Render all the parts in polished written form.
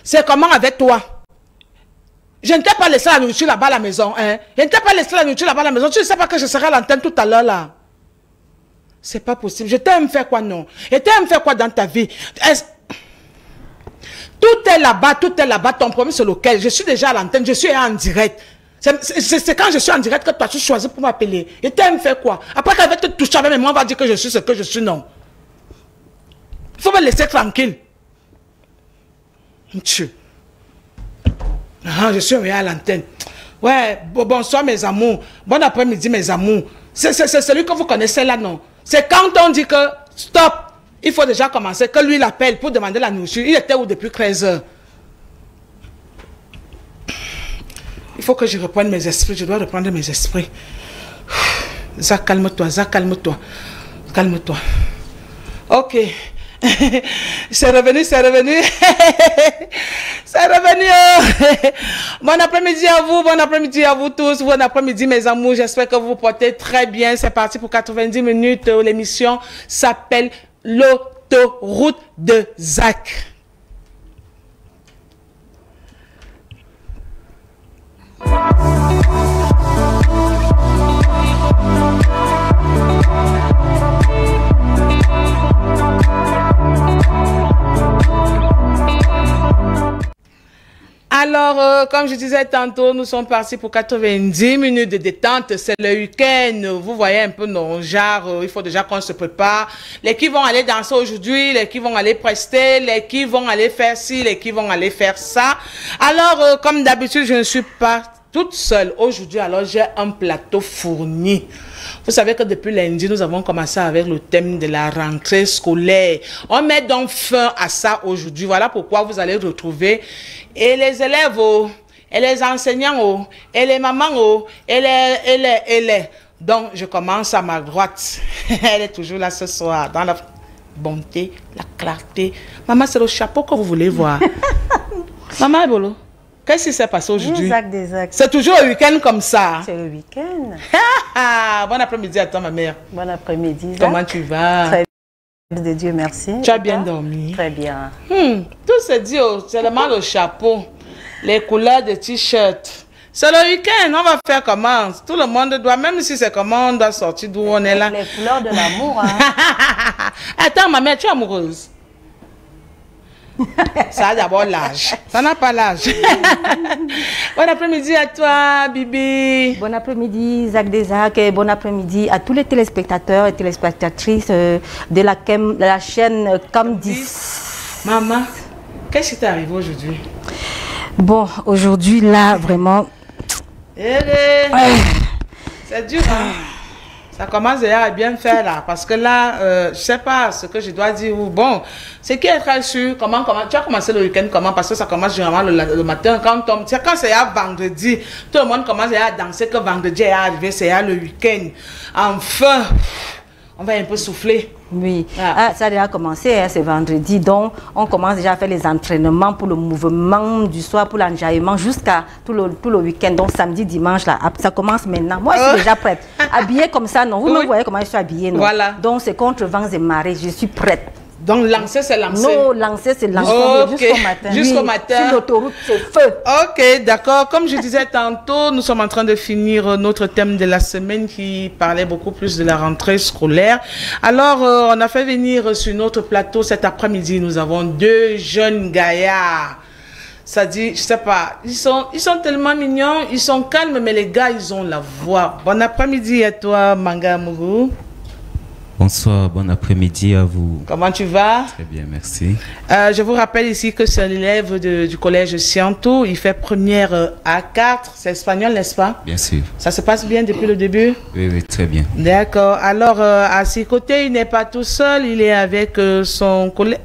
C'est comment avec toi? Je ne t'ai pas laissé la nourriture là-bas à la maison. Hein? Je ne t'ai pas laissé la nourriture là-bas à la maison. Tu ne sais pas que je serai à l'antenne tout à l'heure là. C'est pas possible. Je t'aime faire quoi, non? Et t'aimes faire quoi dans ta vie? Tout est là-bas, ton problème c'est lequel? Je suis déjà à l'antenne, je suis en direct. C'est quand je suis en direct que toi tu choisis pour m'appeler. Et t'aimes faire quoi? Après qu'elle va te toucher avec moi, on va dire que je suis ce que je suis, non. Il faut me laisser tranquille. Dieu. Ah, je suis à l'antenne. Ouais, bonsoir mes amours. Bon après-midi mes amours. C'est celui que vous connaissez là, non? C'est quand on dit que stop, il faut déjà commencer, que lui l'appelle pour demander la nourriture. Il était où depuis 13 heures? Il faut que je reprenne mes esprits. Je dois reprendre mes esprits. Zach, calme-toi, Zach, calme-toi. Calme-toi. Ok. C'est revenu, c'est revenu. C'est revenu. Bon après-midi à vous tous. Bon après-midi mes amours. J'espère que vous vous portez très bien. C'est parti pour 90 minutes. L'émission s'appelle L'autoroute de Zach. Alors, comme je disais tantôt, nous sommes partis pour 90 minutes de détente. C'est le week-end. Vous voyez un peu nos genres. Il faut déjà qu'on se prépare. Les qui vont aller danser aujourd'hui, les qui vont aller prester, les qui vont aller faire ci, les qui vont aller faire ça. Alors, comme d'habitude, je ne suis pas toute seule aujourd'hui. Alors, j'ai un plateau fourni. Vous savez que depuis lundi, nous avons commencé avec le thème de la rentrée scolaire. On met donc fin à ça aujourd'hui. Voilà pourquoi vous allez retrouver et les élèves, et les enseignants, et les mamans, et les. Donc, je commence à ma droite. Elle est toujours là ce soir, dans la bonté, la clarté. Maman, c'est le chapeau que vous voulez voir. Maman, Ebolo, qu'est-ce qui s'est passé aujourd'hui? C'est toujours le week-end comme ça. C'est le week-end. Bon après-midi à toi, ma mère. Bon après-midi. Comment tu vas? Très bien, de Dieu, merci. Tu as bien dormi? Très bien. Tout se dit, seulement le chapeau, les couleurs de t-shirt. C'est le week-end, on va faire comment? Tout le monde doit, même si c'est comment, on doit sortir d'où on est là. Les couleurs de l'amour, hein. Attends, ma mère, tu es amoureuse? Ça a d'abord l'âge. Ça n'a pas l'âge. Bon après-midi à toi, Bibi. Bon après-midi, Zach Desac. Et bon après-midi à tous les téléspectateurs et téléspectatrices de la chaîne Comme 10. Maman, qu'est-ce qui t'est arrivé aujourd'hui? Bon, aujourd'hui, là, vraiment... C'est dur, hein? Ça commence déjà à bien faire là, parce que là, je sais pas ce que je dois dire. Bon, c'est qui est très sûr, comment, tu as commencé le week-end comment, parce que ça commence généralement le matin, quand c'est à vendredi, tout le monde commence à danser, que vendredi est arrivé, c'est à le week-end. Enfin, on va un peu souffler. Oui, ça a déjà commencé, hein, c'est vendredi, donc on commence déjà à faire les entraînements pour le mouvement du soir, pour l'enjaillement jusqu'à tout le week-end, donc samedi, dimanche, là, ça commence maintenant. Moi, je suis déjà prête. Habillée comme ça, non, vous me voyez comment je suis habillée, non? Voilà. Donc c'est contre vents et marées, je suis prête. Donc lancer, c'est lancer. Non, lancer, c'est lancer. Jusqu'au matin. Jusqu'au matin. Sur l'autoroute, c'est feu. Ok, d'accord. Comme je disais tantôt, nous sommes en train de finir notre thème de la semaine qui parlait beaucoup plus de la rentrée scolaire. Alors, on a fait venir sur notre plateau cet après-midi, nous avons deux jeunes gaillards. Ça dit, je sais pas, ils sont tellement mignons, ils sont calmes, mais les gars, ils ont la voix. Bon après-midi à toi, Manga Mougou. Bonsoir, bon après-midi à vous. Comment tu vas? Très bien, merci. Je vous rappelle ici que c'est un élève du collège Sciento. Il fait première A4. C'est espagnol, n'est-ce pas? Bien sûr. Ça se passe bien depuis le début? Oui, oui, très bien. D'accord. Alors, à ses côtés, il n'est pas tout seul. Il est avec son collègue.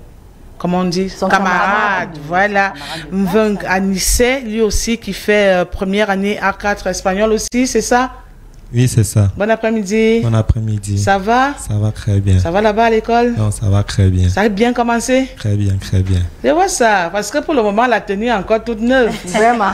Comment on dit? Son camarade. Voilà. Mveng Anissé, lui aussi, qui fait première année A4 espagnol aussi, c'est ça? Oui, c'est ça. Bon après-midi. Bon après-midi. Ça va? Ça va très bien. Ça va là-bas à l'école? Non, ça va très bien. Ça a bien commencé? Très bien, très bien. Je vois ça, parce que pour le moment, la tenue est encore toute neuve. Vraiment.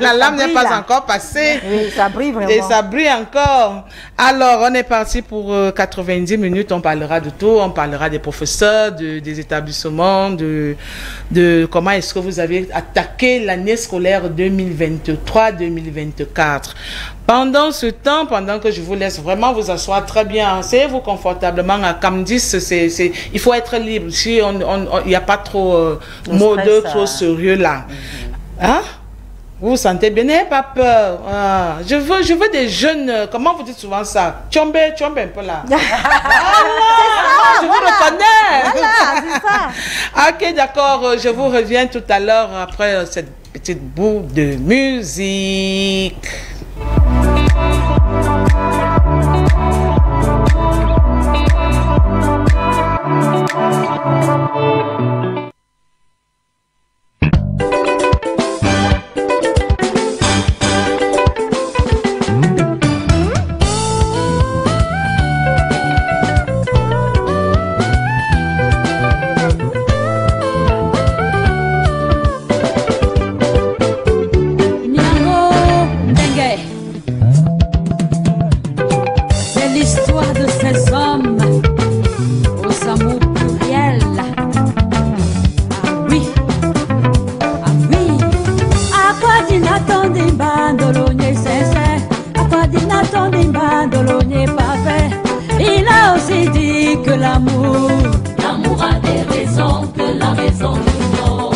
La lame n'est pas encore passée. Oui, ça brille vraiment. Et ça brille encore. Alors, on est parti pour 90 minutes. On parlera de tout. On parlera des professeurs, des établissements, de comment est-ce que vous avez attaqué l'année scolaire 2023-2024. Pendant ce temps, pendant que je vous laisse vraiment vous asseoir très bien, asseyez-vous confortablement à Camdis, il faut être libre. Si il n'y a pas trop de trop sérieux là. Hein? Vous vous sentez bien, n'ayez pas peur. Ah, je veux des jeunes, comment vous dites souvent ça? Tchombe un peu là. Je vous reconnais. Voilà, c'est ça. Ok, d'accord, je vous reviens tout à l'heure après cette petite bout de musique. L'amour a des raisons que la raison ignore.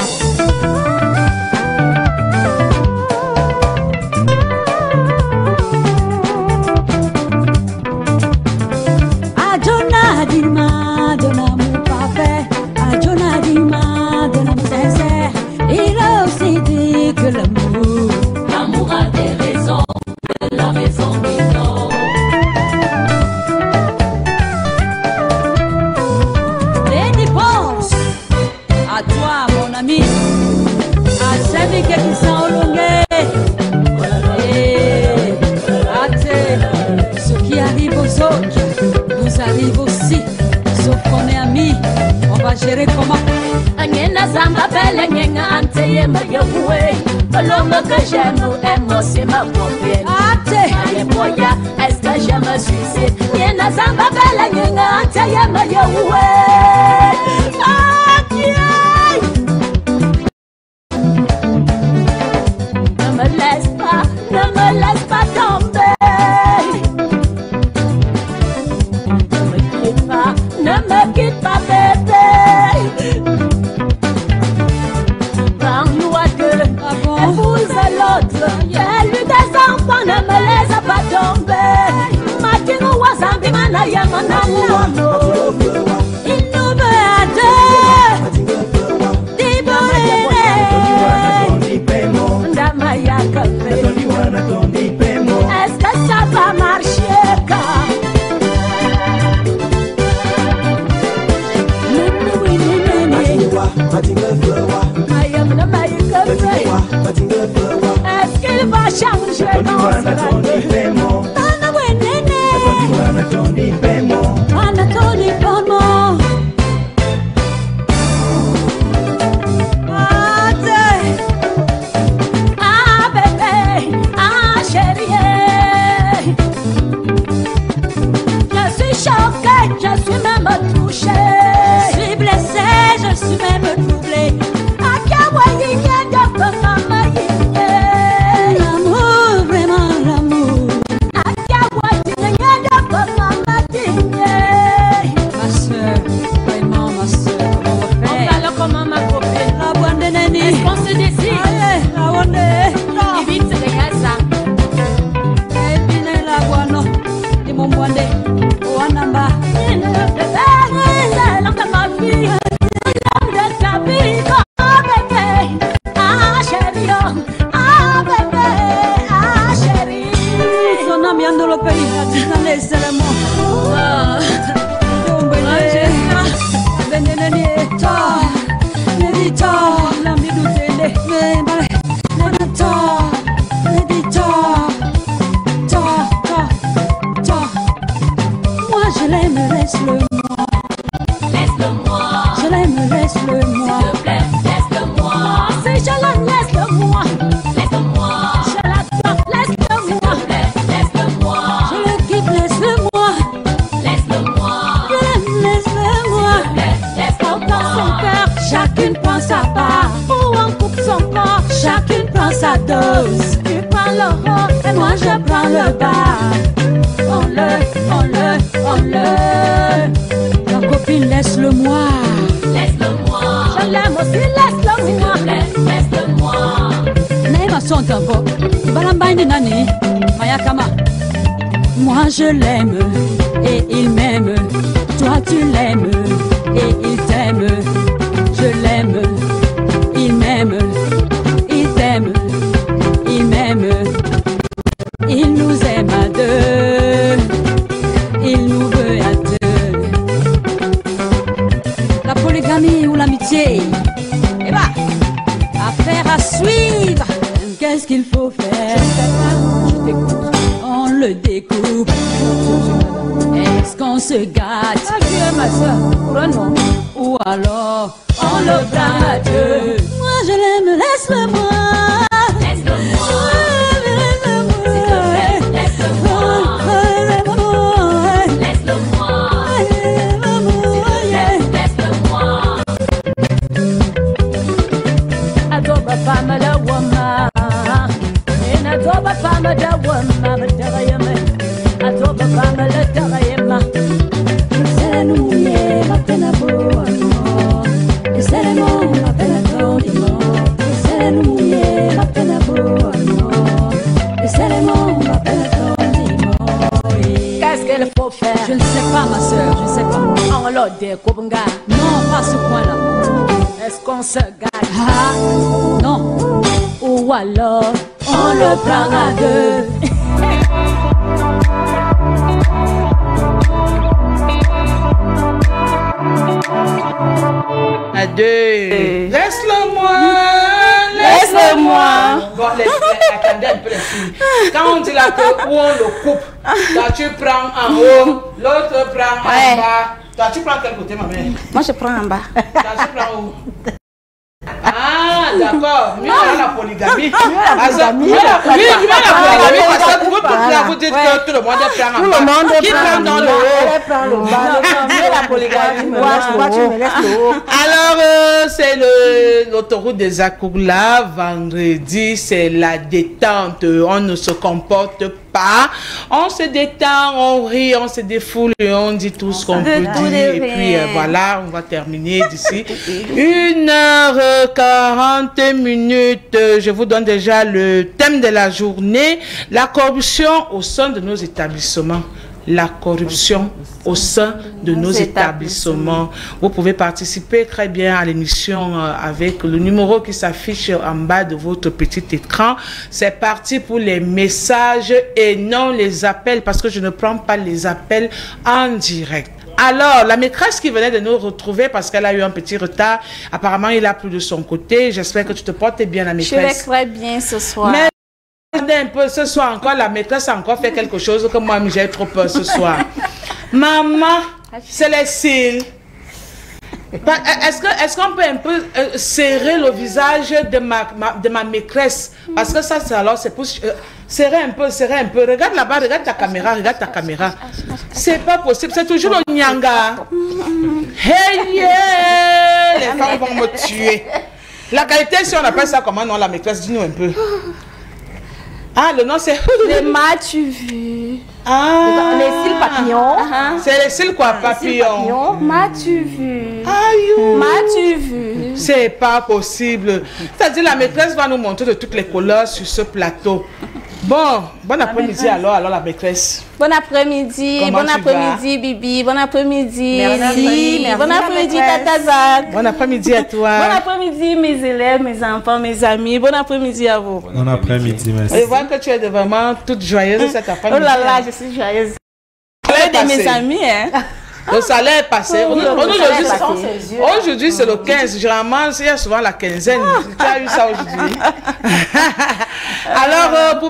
Adjona dima de l'amour parfait, Adjona dima de l'amour sincère. Il a aussi dit que l'amour a des raisons que la raison ignore. À toi, mon ami, à celui qui s'en longué. Ce qui arrive aux autres nous arrive aussi. Sauf qu'on est amis, on va gérer comment? L'homme que j'aime aime aussi ma copine. Est-ce que je me suicide? Ne me laisse pas tomber. Ne me quitte pas bébé. Prends-nous à deux, épouse l'autre. Fais-lui des enfants, ne me laisse pas tomber. Matino wazambi manaya manamuano. Il nous veut à deux. Est-ce que ça va marcher quand? Est-ce qu'il va changer dans ce je suis même touchée. Je suis blessée, je suis même troublée. L'amour, vraiment l'amour. Ma soeur, vraiment ma soeur, comment on va faire? Comment ma copine? La bonne Neni. Est-ce qu'on se décide? Allez, la bonne. Vite, c'est les gars ça. Et puis la bonne. Et mon bonne. Wanamba. Sontambo, Balambani Nani, Mayakama. Moi je l'aime et il m'aime. Toi tu l'aimes et il t'aime. Je l'aime, il m'aime, il t'aime, il m'aime. Il nous aime à deux, il nous veut à deux. La polygamie ou l'amitié, eh ben, affaire à suivre. Qu'est-ce qu'il faut faire? Je t'écoute. On le découpe. Est-ce qu'on se gâte? Ah, tu es ma soeur, prenons. Ou alors, on le prend à deux. Moi je l'aime, laisse-le-moi. Laisse-le-moi. Qu'est-ce qu'il faut faire? Je ne sais pas, ma soeur, je ne sais pas. On l'a découpe. Non, pas ce point-là. Est-ce qu'on se gâte? Ah, non. Ou alors, on le prend à deux. À deux. Laisse-le-moi. Laisse-le-moi. Bon, attendez un peu les filles. Quand on dit là que où on le coupe, toi tu prends en haut, l'autre prend en bas. Toi tu prends quel côté, ma mère? Moi je prends en bas. Toi tu prends où? Ah, d'accord. Mieux la polygamie. Mieux la polygamie. Parce que vous dites que tout le monde prend en bas. Qui prend dans le haut? Elle prend le bas. Mieux la polygamie. Alors, c'est l'autoroute des Akougla. Vendredi, c'est la détente. On ne se comporte pas. On se détend, on rit, on se défoule et on dit tout ce qu'on peut dire. Et puis voilà, on va terminer d'ici 1h40. Je vous donne déjà le thème de la journée. La corruption au sein de nos établissements. La corruption au sein de nos établissements. Vous pouvez participer très bien à l'émission avec le numéro qui s'affiche en bas de votre petit écran. C'est parti pour les messages et non les appels parce que je ne prends pas les appels en direct. Alors, la maîtresse qui venait de nous retrouver parce qu'elle a eu un petit retard, apparemment il a plu de son côté. J'espère que tu te portes bien, la maîtresse. Je vais très bien ce soir. Mais un peu ce soir encore, la maîtresse a encore fait quelque chose que moi j'ai trop peur ce soir. Maman, c'est les cils. Est-ce qu'on peut un peu serrer le visage de ma maîtresse? Parce que ça, c'est pour serrer un peu. Regarde là-bas, regarde ta caméra. C'est pas possible, c'est toujours le nyanga. Hey, yeah! Les femmes vont me tuer. La qualité, si on appelle ça comment, non, la maîtresse, dis-nous un peu. Ah, le nom c'est... Le m'as-tu vu? Ah, les cils papillons. C'est les cils quoi, papillons. M'as-tu vu? Aïe. M'as-tu vu? C'est pas possible. C'est-à-dire la maîtresse va nous montrer de toutes les couleurs sur ce plateau. Bon après-midi alors la maîtresse. Bon après-midi, Bibi, bon après-midi. Merci. Bon après-midi, Tata Zak. Bon après-midi à toi. Bon après-midi, mes élèves, mes enfants, mes amis. Bon après-midi à vous. Bon après-midi, merci. Je vois que tu es vraiment toute joyeuse cet après-midi. Oh là là, je suis joyeuse. De mes amis, hein. Le salaire est passé. Aujourd'hui, c'est le 15. Généralement, il y a souvent la quinzaine. Tu as eu ça aujourd'hui. Alors,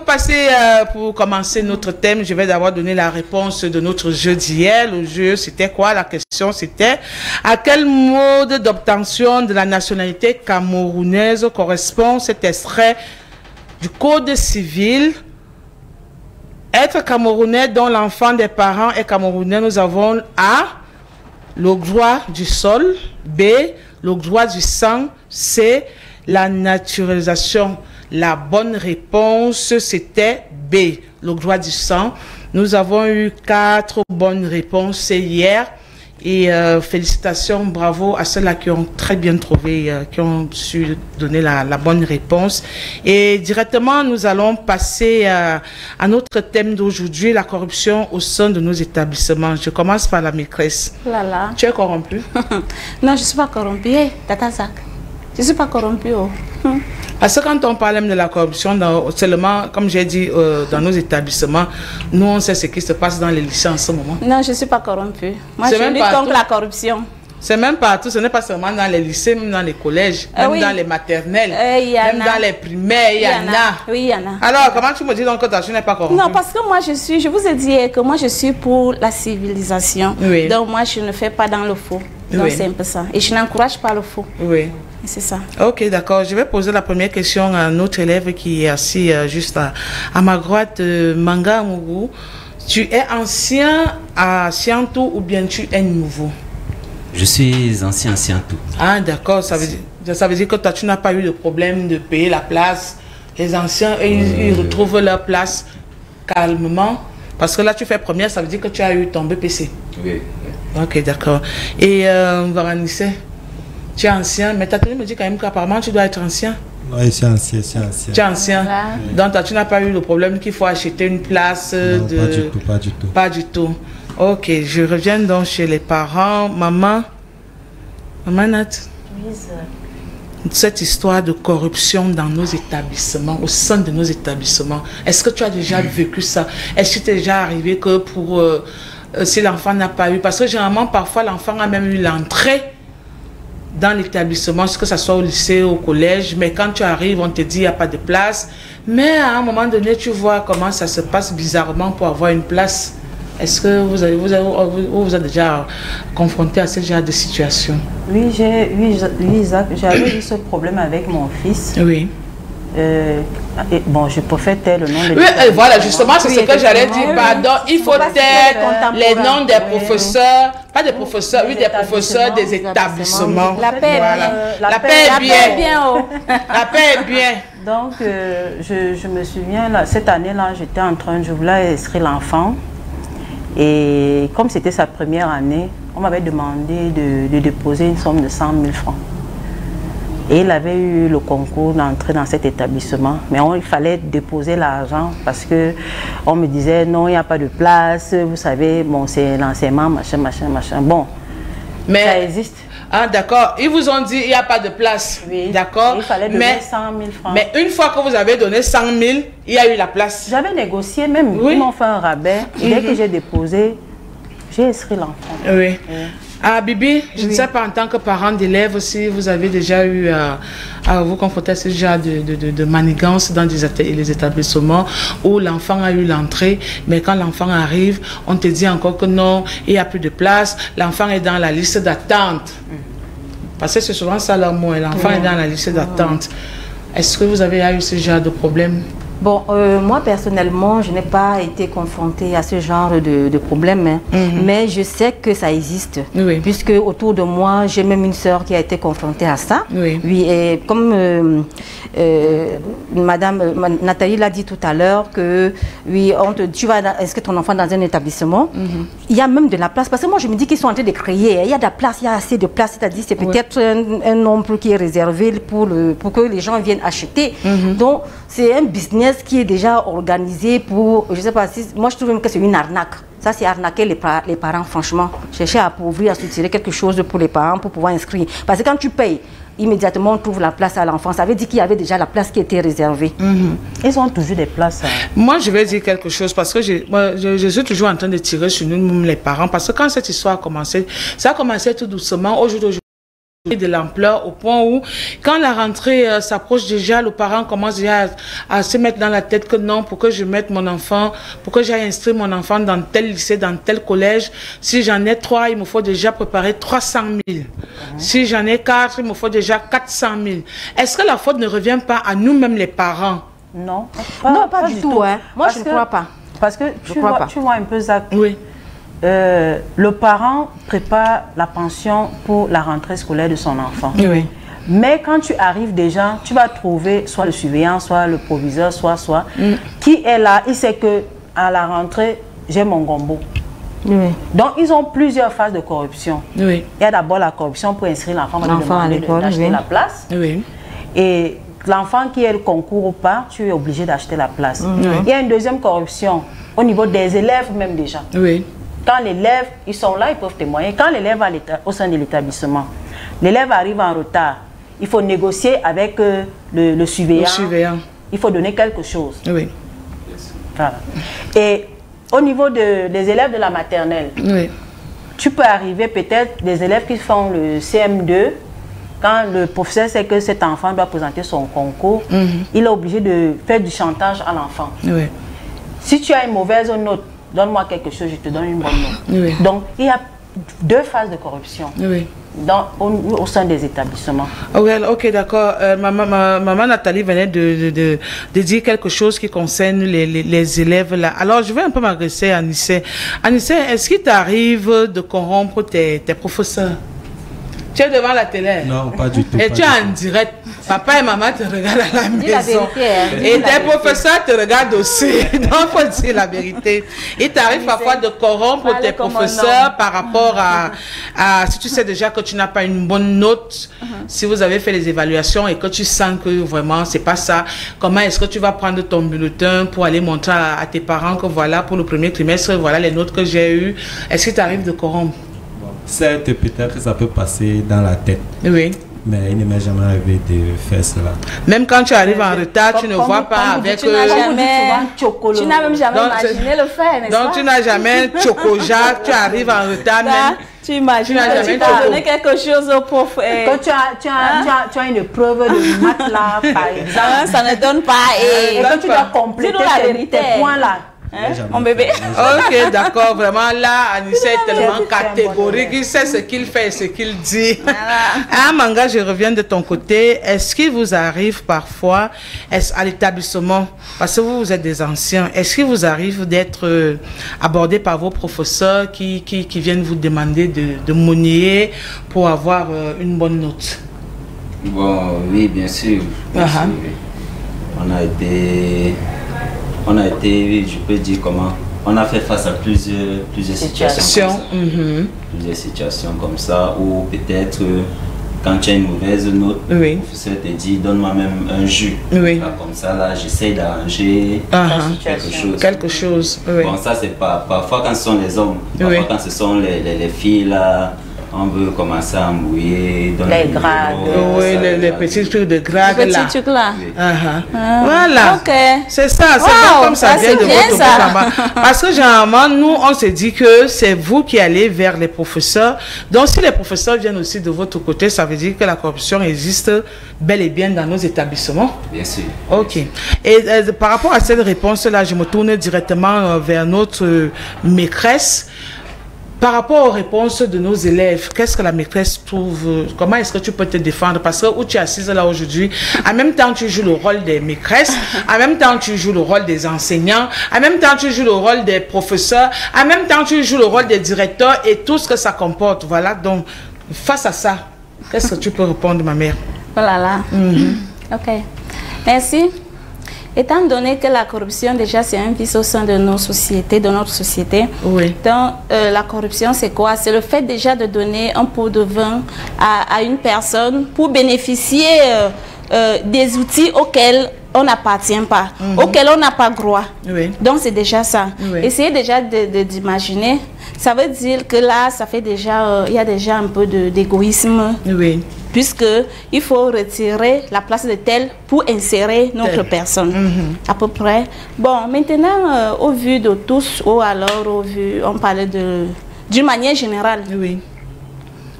pour commencer notre thème, je vais d'abord donner la réponse de notre jeu d'hier. Le jeu, c'était quoi? La question, c'était à quel mode d'obtention de la nationalité camerounaise correspond cet extrait du Code civil? Être camerounais dont l'enfant des parents est camerounais, nous avons A, le droit du sol, B, le droit du sang, C, la naturalisation. La bonne réponse, c'était B, le droit du sang. Nous avons eu 4 bonnes réponses hier. Et félicitations, bravo à ceux-là qui ont très bien trouvé, qui ont su donner la bonne réponse. Et directement, nous allons passer à notre thème d'aujourd'hui, la corruption au sein de nos établissements. Je commence par la maîtresse. Là. Tu es corrompue? Non, je ne suis pas corrompue. Tata Zak, je ne suis pas corrompue. Parce que quand on parle même de la corruption, seulement, comme j'ai dit, dans nos établissements, nous, on sait ce qui se passe dans les lycées en ce moment. Non, je ne suis pas corrompue. Moi, je lutte contre la corruption. C'est même partout, ce n'est pas seulement dans les lycées, même dans les collèges, même dans les maternelles, même dans les primaires, il y en a. Oui, il y en a. Alors, comment tu me dis donc que tu n'es pas corrompue? Non, parce que moi, je vous ai dit que moi, je suis pour la civilisation. Oui. Donc, moi, je ne fais pas dans le faux. Donc, c'est un peu ça. Et je n'encourage pas le faux. Oui. C'est ça. Ok, d'accord. Je vais poser la première question à notre élève qui est assis juste à ma droite, Manga Mougou. Tu es ancien à Siantou ou bien tu es nouveau? Je suis ancien à Siantou. Ah, d'accord. Ça veut dire que toi, tu n'as pas eu de problème de payer la place. Les anciens, ils retrouvent leur place calmement. Parce que là, tu fais première, ça veut dire que tu as eu ton BPC. Oui. Ok, d'accord. Et Varanisse, tu es ancien, mais ta tenue me dit quand même qu'apparemment tu dois être ancien. Oui, je suis ancien, Tu es ancien. Voilà. Donc toi, tu n'as pas eu le problème qu'il faut acheter une place non, de... pas du tout, pas du tout. Pas du tout. Ok, je reviens donc chez les parents. Maman Nat. Oui, cette histoire de corruption dans nos établissements, au sein de nos établissements, est-ce que tu as déjà vécu ça? Est-ce que tu es déjà arrivé que pour... si l'enfant n'a pas eu... Parce que généralement, parfois, l'enfant a même eu l'entrée dans l'établissement, que ce soit au lycée, au collège, mais quand tu arrives, on te dit qu'il n'y a pas de place. Mais à un moment donné, tu vois comment ça se passe bizarrement pour avoir une place. Est-ce que vous êtes déjà confronté à ce genre de situation? Oui, Isaac, j'avais eu ce problème avec mon fils. Oui. Bon, je préfère taire le nom de... Oui, voilà, justement, c'est ce que j'allais dire. Pardon, il faut taire les noms des professeurs, pas des professeurs, oui, des professeurs des établissements. La paix La paix est bien. La paix est bien. Donc, je me souviens, là, cette année-là, j'étais en train, je voulais inscrire l'enfant. Et comme c'était sa première année, on m'avait demandé de déposer une somme de 100 000 francs. Et il avait eu le concours d'entrer dans cet établissement. Mais il fallait déposer l'argent parce qu'on me disait non, il n'y a pas de place. Vous savez, bon, c'est l'enseignement, machin. Bon, mais ça existe. Ah, d'accord. Ils vous ont dit il n'y a pas de place. Oui. D'accord. Il fallait donner 100 000 francs. Mais une fois que vous avez donné 100 000, il y a eu la place. J'avais négocié même. Oui. Ils m'ont fait un rabais. Dès que j'ai déposé, j'ai inscrit l'enfant. Oui. Ah, Bibi, je ne sais pas en tant que parent d'élève si vous avez déjà eu à vous confronter à ce genre de manigance dans les établissements où l'enfant a eu l'entrée, mais quand l'enfant arrive, on te dit encore que non, il n'y a plus de place, l'enfant est dans la liste d'attente. Parce que c'est souvent ça leur mot, l'enfant est dans la liste d'attente. Est-ce que vous avez eu ce genre de problème? Bon, moi personnellement, je n'ai pas été confrontée à ce genre de problème, hein. Mais je sais que ça existe, puisque autour de moi, j'ai même une sœur qui a été confrontée à ça. Oui, et comme Madame Nathalie l'a dit tout à l'heure, que oui, tu vas inscrire ton enfant dans un établissement, il y a même de la place, parce que moi je me dis qu'ils sont en train de créer, il y a de la place, il y a assez de place, c'est-à-dire c'est peut-être un nombre qui est réservé pour que les gens viennent acheter. Donc, c'est un business qui est déjà organisé pour, je ne sais pas si, moi je trouve même que c'est une arnaque. Ça, c'est arnaquer les parents, franchement. Chercher à appauvrir, à soutirer quelque chose pour les parents pour pouvoir inscrire. Parce que quand tu payes, immédiatement on trouve la place à l'enfant. Ça veut dire qu'il y avait déjà la place qui était réservée. Ils ont toujours des places. Moi, je vais dire quelque chose parce que je suis toujours en train de tirer sur nous, les parents. Parce que quand cette histoire a commencé, ça a commencé tout doucement. Aujourd'hui, de l'ampleur au point où quand la rentrée s'approche déjà, le parent commence déjà à se mettre dans la tête que non, pour que je mette mon enfant, pour que j'aille inscrire mon enfant dans tel lycée, dans tel collège, si j'en ai 3, il me faut déjà préparer 300 000. Si j'en ai 4, il me faut déjà 400 000. Est-ce que la faute ne revient pas à nous-mêmes les parents? Non, pas du tout. Hein. Moi, je ne crois pas. Parce que tu vois un peu ça. Oui. Le parent prépare la pension pour la rentrée scolaire de son enfant. Oui. Mais quand tu arrives déjà, tu vas trouver soit le surveillant, soit le proviseur, soit qui est là. Il sait que à la rentrée, j'ai mon gombo. Oui. Donc, ils ont plusieurs phases de corruption. Oui. Il y a d'abord la corruption pour inscrire l'enfant à l'école, d'acheter la place. Oui. Et l'enfant qui est le concours ou pas, tu es obligé d'acheter la place. Il y a une deuxième corruption au niveau des élèves même déjà. Oui. Quand l'élève, ils sont là, ils peuvent témoigner. Quand l'élève au sein de l'établissement, l'élève arrive en retard, il faut négocier avec le surveillant. Il faut donner quelque chose. Oui. Voilà. Et au niveau des élèves de la maternelle, oui. Tu peux arriver peut-être des élèves qui font le CM2, quand le professeur sait que cet enfant doit présenter son concours, il est obligé de faire du chantage à l'enfant. Oui. Si tu as une mauvaise note, donne-moi quelque chose, je te donne une bonne note. Oui. Donc, il y a deux phases de corruption. Oui. Au sein des établissements. Ok, d'accord. Maman Nathalie venait de dire quelque chose qui concerne les élèves là. Alors, je vais un peu m'adresser à Anissé. Anissé, est-ce qu'il t'arrive de corrompre tes professeurs? Tu es devant la télé? Non, pas du tout. Et tu es en direct. Papa et maman te regardent à la maison. Et tes professeurs te regardent aussi. Donc, il faut dire la vérité. Il t'arrive parfois de corrompre tes professeurs par rapport à si tu sais déjà que tu n'as pas une bonne note, si vous avez fait les évaluations et que tu sens que vraiment c'est pas ça, comment est-ce que tu vas prendre ton bulletin pour aller montrer à tes parents que voilà, pour le premier trimestre, voilà les notes que j'ai eues. Est-ce qu'il t'arrive de corrompre? Certes, peut-être que ça peut passer dans la tête. Oui. Mais il ne m'est jamais arrivé de faire cela. Même quand tu arrives en retard, tu ne vois pas avec... Tu n'as même jamais imaginé le faire, n'est-ce pas? Donc tu n'as jamais chocoja, tu arrives en retard même. Tu imagines que tu as donné quelque chose au prof. Quand tu as une épreuve de maths là, par exemple. Ça ne donne pas. Et quand tu dois compléter tes points là. Mon bébé. Ok, d'accord. Vraiment, là, Anissé est tellement catégorique. Il sait ce qu'il fait et ce qu'il dit. Ah, Manga, je reviens de ton côté. Est-ce qu'il vous arrive parfois, à l'établissement, parce que vous êtes des anciens, est-ce qu'il vous arrive d'être abordé par vos professeurs qui viennent vous demander de monnayer pour avoir une bonne note? Bon, oui, bien sûr. Bien sûr. On a été, je peux dire comment, on a fait face à plusieurs situations comme ça. Plusieurs situations comme ça, où peut-être quand tu as une mauvaise note, le professeur te dit donne-moi même un jus. Là, comme ça, là, j'essaie d'arranger quelque chose. Oui. Bon, ça c'est pas parfois quand ce sont les hommes, parfois quand ce sont les filles là. On veut commencer à mouiller dans les grades. Oui, les petits trucs de grades là. Les petits trucs là. Voilà. Okay. C'est ça, c'est pas comme ça vient de votre bouche. Parce que généralement, nous, on se dit que c'est vous qui allez vers les professeurs. Donc, si les professeurs viennent aussi de votre côté, ça veut dire que la corruption existe bel et bien dans nos établissements. Bien sûr. Ok. Et par rapport à cette réponse-là, je me tourne directement vers notre maîtresse. Par rapport aux réponses de nos élèves, qu'est-ce que la maîtresse trouve? Comment est-ce que tu peux te défendre? Parce que où tu es assise là aujourd'hui, en même temps tu joues le rôle des maîtresses, en même temps tu joues le rôle des enseignants, en même temps tu joues le rôle des professeurs, en même temps tu joues le rôle des directeurs et tout ce que ça comporte. Voilà, donc face à ça, qu'est-ce que tu peux répondre, ma mère? Voilà là. Ok. Merci. Étant donné que la corruption, déjà, c'est un vice au sein de nos sociétés, de notre société. Oui. Donc, la corruption, c'est quoi? C'est le fait déjà de donner un pot de vin à une personne pour bénéficier des outils auxquels on n'appartient pas, auxquels on n'a pas droit. Oui. Donc, c'est déjà ça. Oui. Essayez déjà d'imaginer. Ça veut dire que là, ça fait déjà, il y a déjà un peu d'égoïsme. Oui. Puisqu'il faut retirer la place de tel pour insérer notre personne, à peu près. Bon, maintenant, au vu de tous, ou alors au vu, on parlait d'une manière générale. Oui.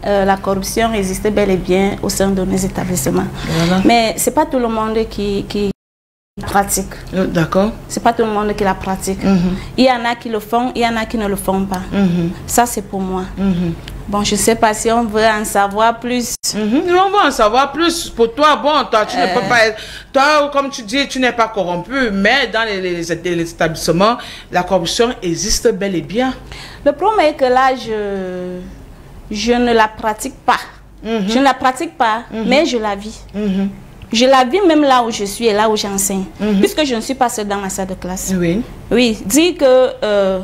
La corruption existe bel et bien au sein de nos établissements. Voilà. Mais ce n'est pas tout le monde qui pratique. D'accord. C'est pas tout le monde qui la pratique. Il y en a qui le font, il y en a qui ne le font pas. Ça, c'est pour moi. Bon, je ne sais pas si on veut en savoir plus. On veut en savoir plus. Pour toi, bon, toi, tu ne peux pas être... Toi, comme tu dis, tu n'es pas corrompu, mais dans les établissements, la corruption existe bel et bien. Le problème est que là, je ne la pratique pas. Je ne la pratique pas, mais je la vis. Je la vis même là où je suis et là où j'enseigne. Puisque je ne suis pas seule dans ma salle de classe. Oui. Oui, dire que...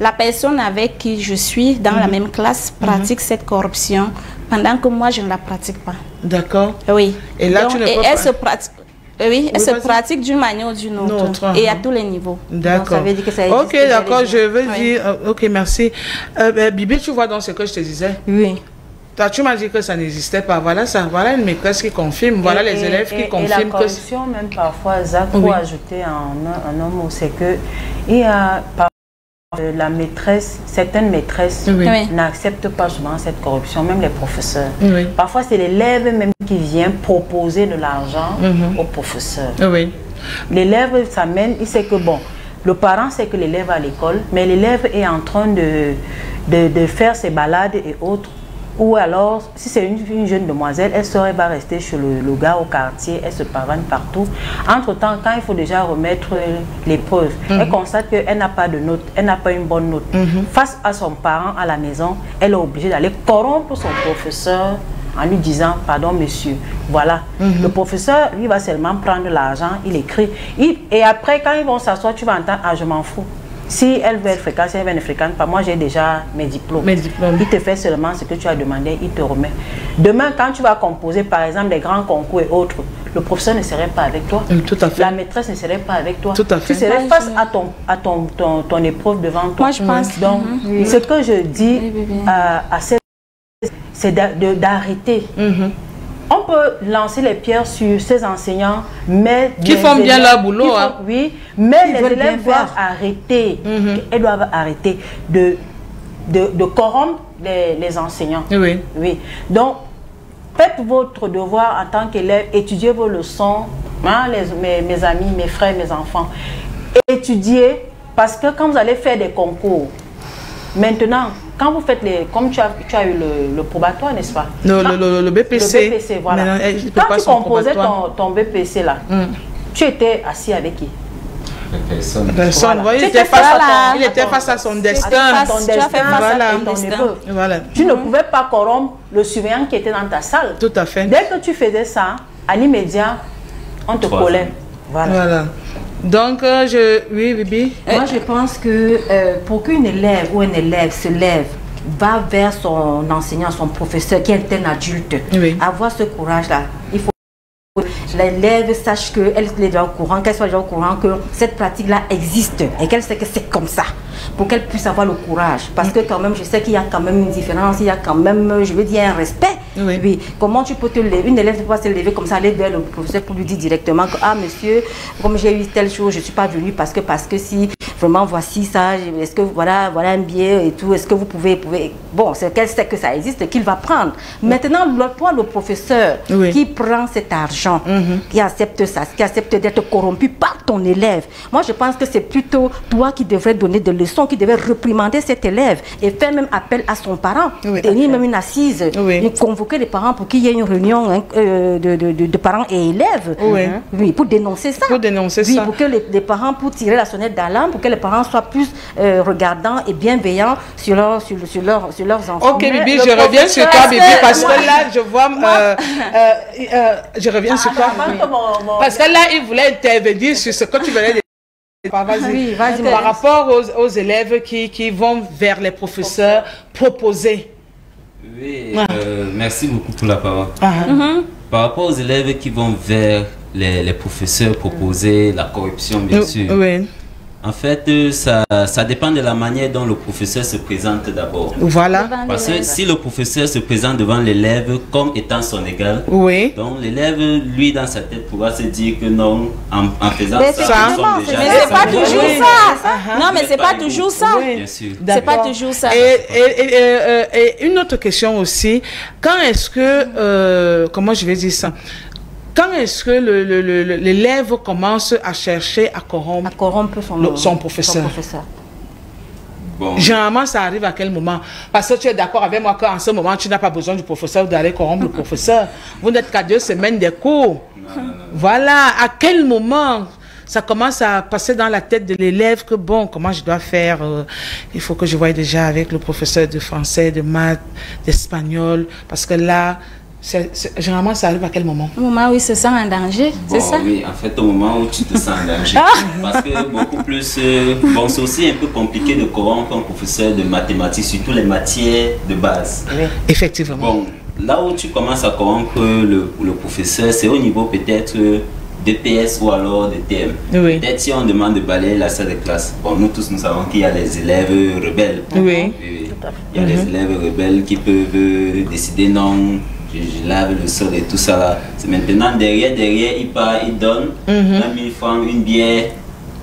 la personne avec qui je suis dans la même classe pratique cette corruption pendant que moi, je ne la pratique pas. D'accord. Oui. Et là, tu ne peux pas... se pratique. Oui, elle se pratique d'une manière ou d'une autre. Et à tous les niveaux. D'accord. Ok, d'accord, je veux dire... Ok, merci. Bibi, tu vois dans ce que je te disais? Oui. Tu m'as dit que ça n'existait pas. Voilà ça. Voilà une maîtresse qui confirme. Voilà les élèves qui confirment. Et la corruption, même parfois, Zach, pour ajouter un homme, c'est que il y a la maîtresse, certaines maîtresses n'acceptent pas souvent cette corruption, même les professeurs. Parfois, c'est l'élève même qui vient proposer de l'argent au professeur. L'élève s'amène, il sait que bon, le parent sait que l'élève est à l'école, mais l'élève est en train de faire ses balades et autres. Ou alors, si c'est une jeune demoiselle, elle va rester chez le gars au quartier, elle se pavane partout. Entre-temps, quand il faut déjà remettre l'épreuve, elle constate qu'elle n'a pas de note, elle n'a pas une bonne note. Face à son parent à la maison, elle est obligée d'aller corrompre son professeur en lui disant, pardon monsieur, voilà. Le professeur, lui, va seulement prendre l'argent, il écrit. Et après, quand ils vont s'asseoir, tu vas entendre, ah, je m'en fous. Si elle veut être fréquente, si elle veut ne fréquente pas, moi j'ai déjà mes diplômes. Il te fait seulement ce que tu as demandé, il te remet. Demain, quand tu vas composer par exemple des grands concours et autres, le professeur ne serait pas avec toi. Tout à fait. La maîtresse ne serait pas avec toi. Tout à fait. Tu serais face à ton épreuve devant toi. Moi je pense. Donc, ce que je dis à cette, c'est d'arrêter. On peut lancer les pierres sur ces enseignants, mais qui font bien leur boulot. Oui, mais les élèves doivent arrêter. Elles doivent arrêter de corrompre les enseignants. Oui. Donc, faites votre devoir en tant qu'élève, étudiez vos leçons, hein, mes amis, mes frères, mes enfants. Étudiez, parce que quand vous allez faire des concours, maintenant, quand vous faites comme tu as eu le probatoire, n'est-ce pas? Le BPC. Le BPC, voilà. Quand tu composais ton BPC là, tu étais assis avec qui? Personne. Voilà. Il était face à son destin. Tu ne pouvais pas corrompre le surveillant qui était dans ta salle. Tout à fait. Dès que tu faisais ça, à l'immédiat, on te collait. Voilà. Donc, oui, Bibi. Moi, je pense que pour qu'une élève ou un élève se lève, va vers son enseignant, son professeur, qui est un adulte, avoir ce courage-là, il faut que l'élève sache qu'elle est déjà au courant, qu'elle soit déjà au courant que cette pratique-là existe et qu'elle sait que c'est comme ça, pour qu'elle puisse avoir le courage. Parce que quand même, je sais qu'il y a quand même une différence, il y a quand même, je veux dire, un respect. Oui. Comment tu peux te lever, une élève ne peut pas se lever comme ça, aller vers le professeur pour lui dire directement que, ah monsieur, comme j'ai eu telle chose, je ne suis pas venue parce que si vraiment voici ça, est-ce que voilà un billet et tout, est-ce que vous pouvez bon, c'est qu'elle sait que ça existe, qu'il va prendre. Maintenant, toi, le professeur qui prend cet argent, qui accepte ça, qui accepte d'être corrompu par ton élève, moi je pense que c'est plutôt toi qui devrais donner des leçons, qui devrais réprimander cet élève et faire même appel à son parent, tenir même une assise, convoquer les parents pour qu'il y ait une réunion de parents et élèves, pour dénoncer ça. Pour dénoncer ça. Pour que les parents, pour tirer la sonnette d'alarme, pour que les parents soient plus regardants et bienveillants sur leurs enfants. Ok, Bibi, je reviens sur toi, Bibi, parce que là, je vois... je reviens sur toi. Parce que là, il voulait intervenir sur ce que tu venais de dire. Par rapport aux élèves qui vont vers les professeurs proposer. Oui, merci beaucoup pour la parole. Par rapport aux élèves qui vont vers les professeurs proposer la corruption, bien sûr. En fait, ça dépend de la manière dont le professeur se présente d'abord. Voilà. Parce que si le professeur se présente devant l'élève comme étant son égal, donc l'élève, lui, dans sa tête, pourra se dire que non, en faisant ça, mais c'est pas toujours ça. Non, mais c'est pas toujours ça. Bien sûr. C'est pas toujours ça. Et une autre question aussi, quand est-ce que, comment je vais dire ça? Quand est-ce que l'élève commence à chercher à corrompre son professeur? Bon. Généralement, ça arrive à quel moment? Parce que tu es d'accord avec moi qu'en ce moment, tu n'as pas besoin du professeur d'aller corrompre le professeur. Vous n'êtes qu'à 2 semaines des cours. Voilà. À quel moment ça commence à passer dans la tête de l'élève que bon, comment je dois faire? Il faut que je voie déjà avec le professeur de français, de maths, d'espagnol. Parce que là, Généralement, ça arrive à quel moment? Au moment où il se sent en danger, bon, c'est ça? Oui, en fait, au moment où tu te sens en danger. Parce que beaucoup plus... bon, c'est aussi un peu compliqué de corrompre un professeur de mathématiques, surtout les matières de base. Oui. Effectivement. Bon, là où tu commences à corrompre le professeur, c'est au niveau peut-être DPS ou alors de TM. Oui. Peut-être si on demande de balayer la salle de classe. Bon, nous tous, nous savons qu'il y a les élèves rebelles. Oui. Il y a les élèves rebelles qui peuvent décider non... Je lave le sol et tout ça là. C'est maintenant derrière, il donne 1000 francs, une bière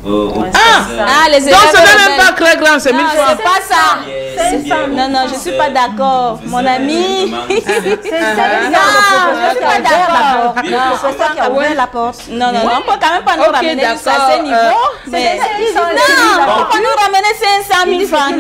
les élèves. Donc ce n'est même pas très grand, c'est 1000 francs. C'est pas ça. Non, je ne suis pas d'accord. Mon ami. C'est pas d'accord. C'est ça qui a ouvert la porte. Non, on ne peut quand même pas nous ramener à ce niveau. Non, on peut pas nous ramener 500 000 francs.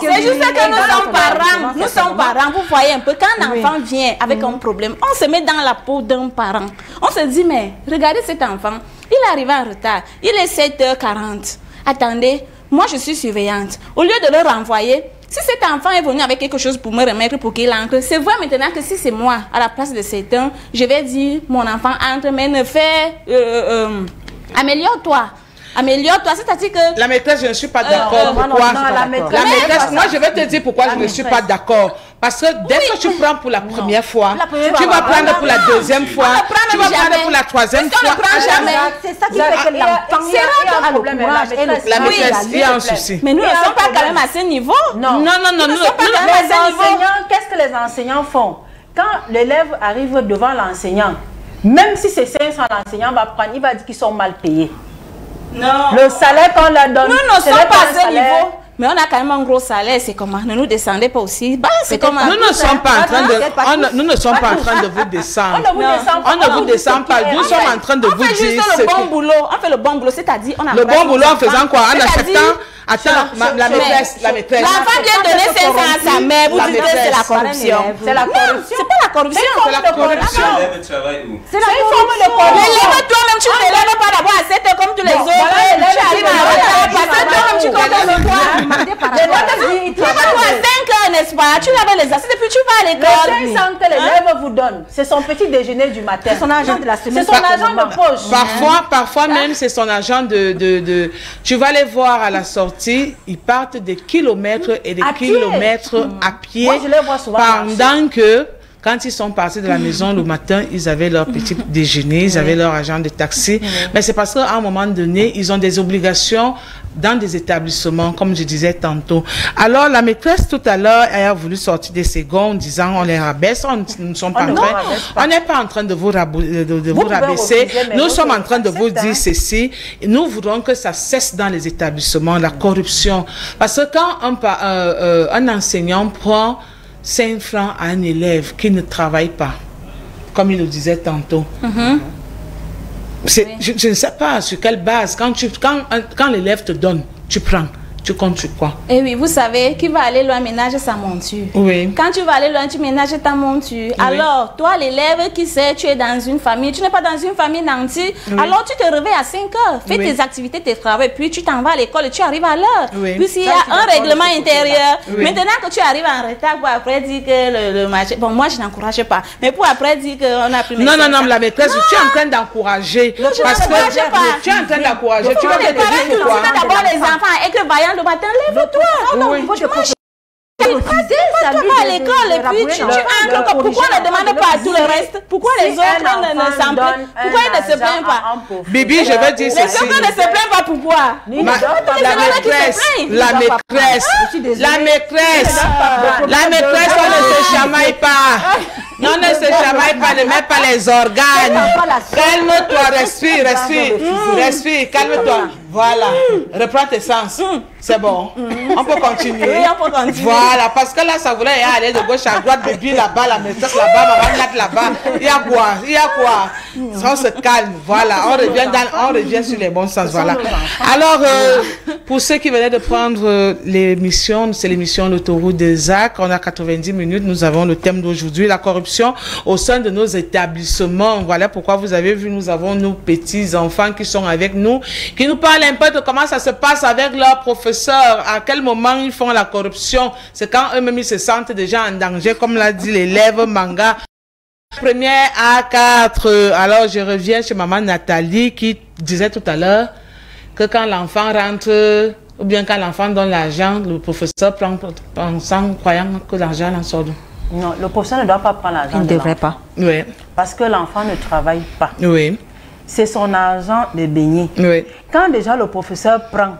C'est juste que nous sommes parents. Nous sommes parents. Vous voyez un peu, quand un enfant vient avec un problème, on se met dans la peau d'un parent. On se dit, mais regardez cet enfant. Il est arrivé en retard. Il est 7h40. Attendez, moi je suis surveillante. Au lieu de le renvoyer, si cet enfant est venu avec quelque chose pour me remettre pour qu'il entre, c'est vrai maintenant que si c'est moi, à la place de cet homme, je vais dire, mon enfant entre, mais ne fais... améliore-toi. Améliore-toi, c'est-à-dire que... La maîtresse, je ne suis pas d'accord. Pourquoi? La maîtresse, moi je vais te dire pourquoi je ne suis pas d'accord. Parce que dès que tu prends pour la première fois, tu vas prendre pour la deuxième fois, tu vas prendre pour la troisième fois. C'est ça qui fait que l'enfant a le courage et la maîtresse, il y a un souci. Mais nous ne sommes pas quand même à ce niveau. Non, nous ne sommes pas quand même à ce niveau. Qu'est-ce que les enseignants font? Quand l'élève arrive devant l'enseignant, même si c'est 500, l'enseignant va prendre, il va dire qu'ils sont mal payés. Non. Le salaire qu'on leur donne, nous ne sommes pas à ce niveau. Mais on a quand même un gros salaire, c'est comment? Ne nous descendez pas aussi. Bah, c'est comment? Nous ne sommes pas en train de, nous ne sommes pas en train de vous descendre. On ne vous descend pas. Nous sommes en train de vous dire. On fait juste le bon boulot. On fait le bon boulot, c'est-à-dire on a le bon boulot en faisant quoi? En acceptant. Attends, la maîtresse. L'enfant vient donner 500 à sa mère, vous dites que c'est la corruption. C'est la corruption. C'est pas la corruption. C'est la corruption. C'est la corruption. L'élève, toi-même, tu ne t'élèves pas d'abord à 7 heures comme tous les autres. Tu arrives à retard. Parce que toi-même, tu comptes le poids. Tu vas à 5 heures, n'est-ce pas? Tu laves les assiettes et puis tu vas à l'école. Les 500 que l'élève vous donne, c'est son petit déjeuner du matin. C'est son argent de la semaine. C'est son argent de poche. Parfois même, c'est son argent de... Tu vas les voir à la sortie. Ils partent des kilomètres et des kilomètres à pied. Moi, je les vois souvent pendant que, quand ils sont partis de la maison le matin, ils avaient leur petit déjeuner, ils avaient leur argent de taxi. Mais c'est parce qu'à un moment donné, ils ont des obligations dans des établissements, comme je disais tantôt. Alors, la maîtresse, tout à l'heure, elle a voulu sortir des secondes en disant on les rabaisse. Nous ne sommes pas en train... On n'est pas en train de vous rabaisser. Nous sommes en train de vous dire ceci. Nous voudrons que ça cesse dans les établissements, la corruption. Parce que quand un enseignant prend 5 francs à un élève qui ne travaille pas, comme il le disait tantôt, je ne sais pas sur quelle base, quand l'élève te donne, tu prends. Tu comptes sur quoi? Eh oui, vous savez, qui va aller loin ménage sa monture. Oui. Quand tu vas aller loin, tu ménages ta monture. Oui. Alors, toi, l'élève qui sait, tu es dans une famille, tu n'es pas dans une famille nantie. Oui. Alors, tu te réveilles à 5 heures, fais tes activités, tes travaux, puis tu t'en vas à l'école et tu arrives à l'heure. Oui. Puis s'il y a un règlement intérieur, maintenant que tu arrives en retard, pour après dire que le marché... Bon, moi, je n'encourage pas. Mais pour après dire qu'on a pris... Non, la maîtresse, tu es en train d'encourager. Parce que tu es en train d'encourager. Tu vas te dire pourquoi. D'abord les enfants et que vaillant le matin, lève-toi. Tu vas à l'école et puis tu entres. Pourquoi ne demande pas à tout le reste? Pourquoi les autres ne s'en plaignent? Pourquoi ils ne se plaignent pas? Bibi, je veux dire ceci. Les autres ne se plaignent pas, pourquoi? La maîtresse, on ne se chamaille pas. On ne se chamaille pas, ne met pas les organes. Calme-toi, respire, calme-toi. Voilà, reprends tes sens. C'est bon. On peut continuer. Oui, on peut continuer. Voilà, parce que là, ça voulait aller de gauche à droite, Bibi là-bas, la maîtresse là-bas, maman là-bas. Il y a quoi? On se calme. Voilà, on revient sur les bons sens. Voilà. Alors, pour ceux qui venaient de prendre l'émission, c'est l'émission L'autoroute des actes. On a 90 minutes. Nous avons le thème d'aujourd'hui, la corruption au sein de nos établissements. Voilà pourquoi vous avez vu, nous avons nos petits-enfants qui sont avec nous, qui nous parlent un peu de comment ça se passe avec leurs professeurs, à quel moment ils font la corruption. C'est quand eux-mêmes ils se sentent déjà en danger, comme l'a dit l'élève Manga. Première A4. Alors, je reviens chez maman Nathalie qui disait tout à l'heure que quand l'enfant rentre, ou bien quand l'enfant donne l'argent, le professeur prend pensant, croyant que l'argent en sort. Non, le professeur ne doit pas prendre l'argent. Il ne devrait pas. Oui. Parce que l'enfant ne travaille pas. Oui. C'est son argent de baigner. Oui. Quand déjà le professeur prend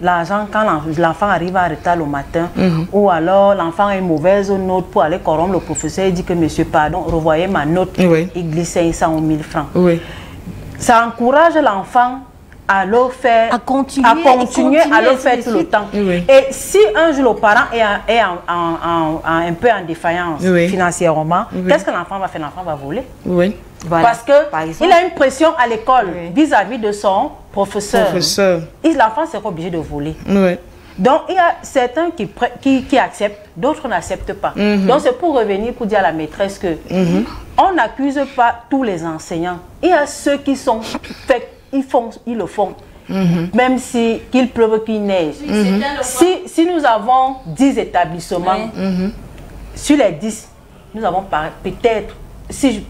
l'argent, quand l'enfant arrive en retard le matin, ou alors l'enfant a une mauvaise note pour aller corrompre le professeur, il dit que monsieur, pardon, revoyez ma note, il glisse 500 ou 1000 francs. Oui. Ça encourage l'enfant à le faire, à continuer à le faire tout le temps. Oui. Et si un jour le parent est un peu en défaillance financièrement, qu'est-ce que l'enfant va faire? L'enfant va voler. Oui. Voilà. Parce qu'il a une pression à l'école vis-à-vis de son professeur. L'enfant sera obligé de voler. Oui. Donc, il y a certains qui acceptent, d'autres n'acceptent pas. Donc, c'est pour revenir, pour dire à la maîtresse que on n'accuse pas tous les enseignants. Il y a ceux qui sont faits, ils le font. Même si qu'il pleuve, qu'il neige. Si nous avons 10 établissements, sur les 10, nous avons peut-être,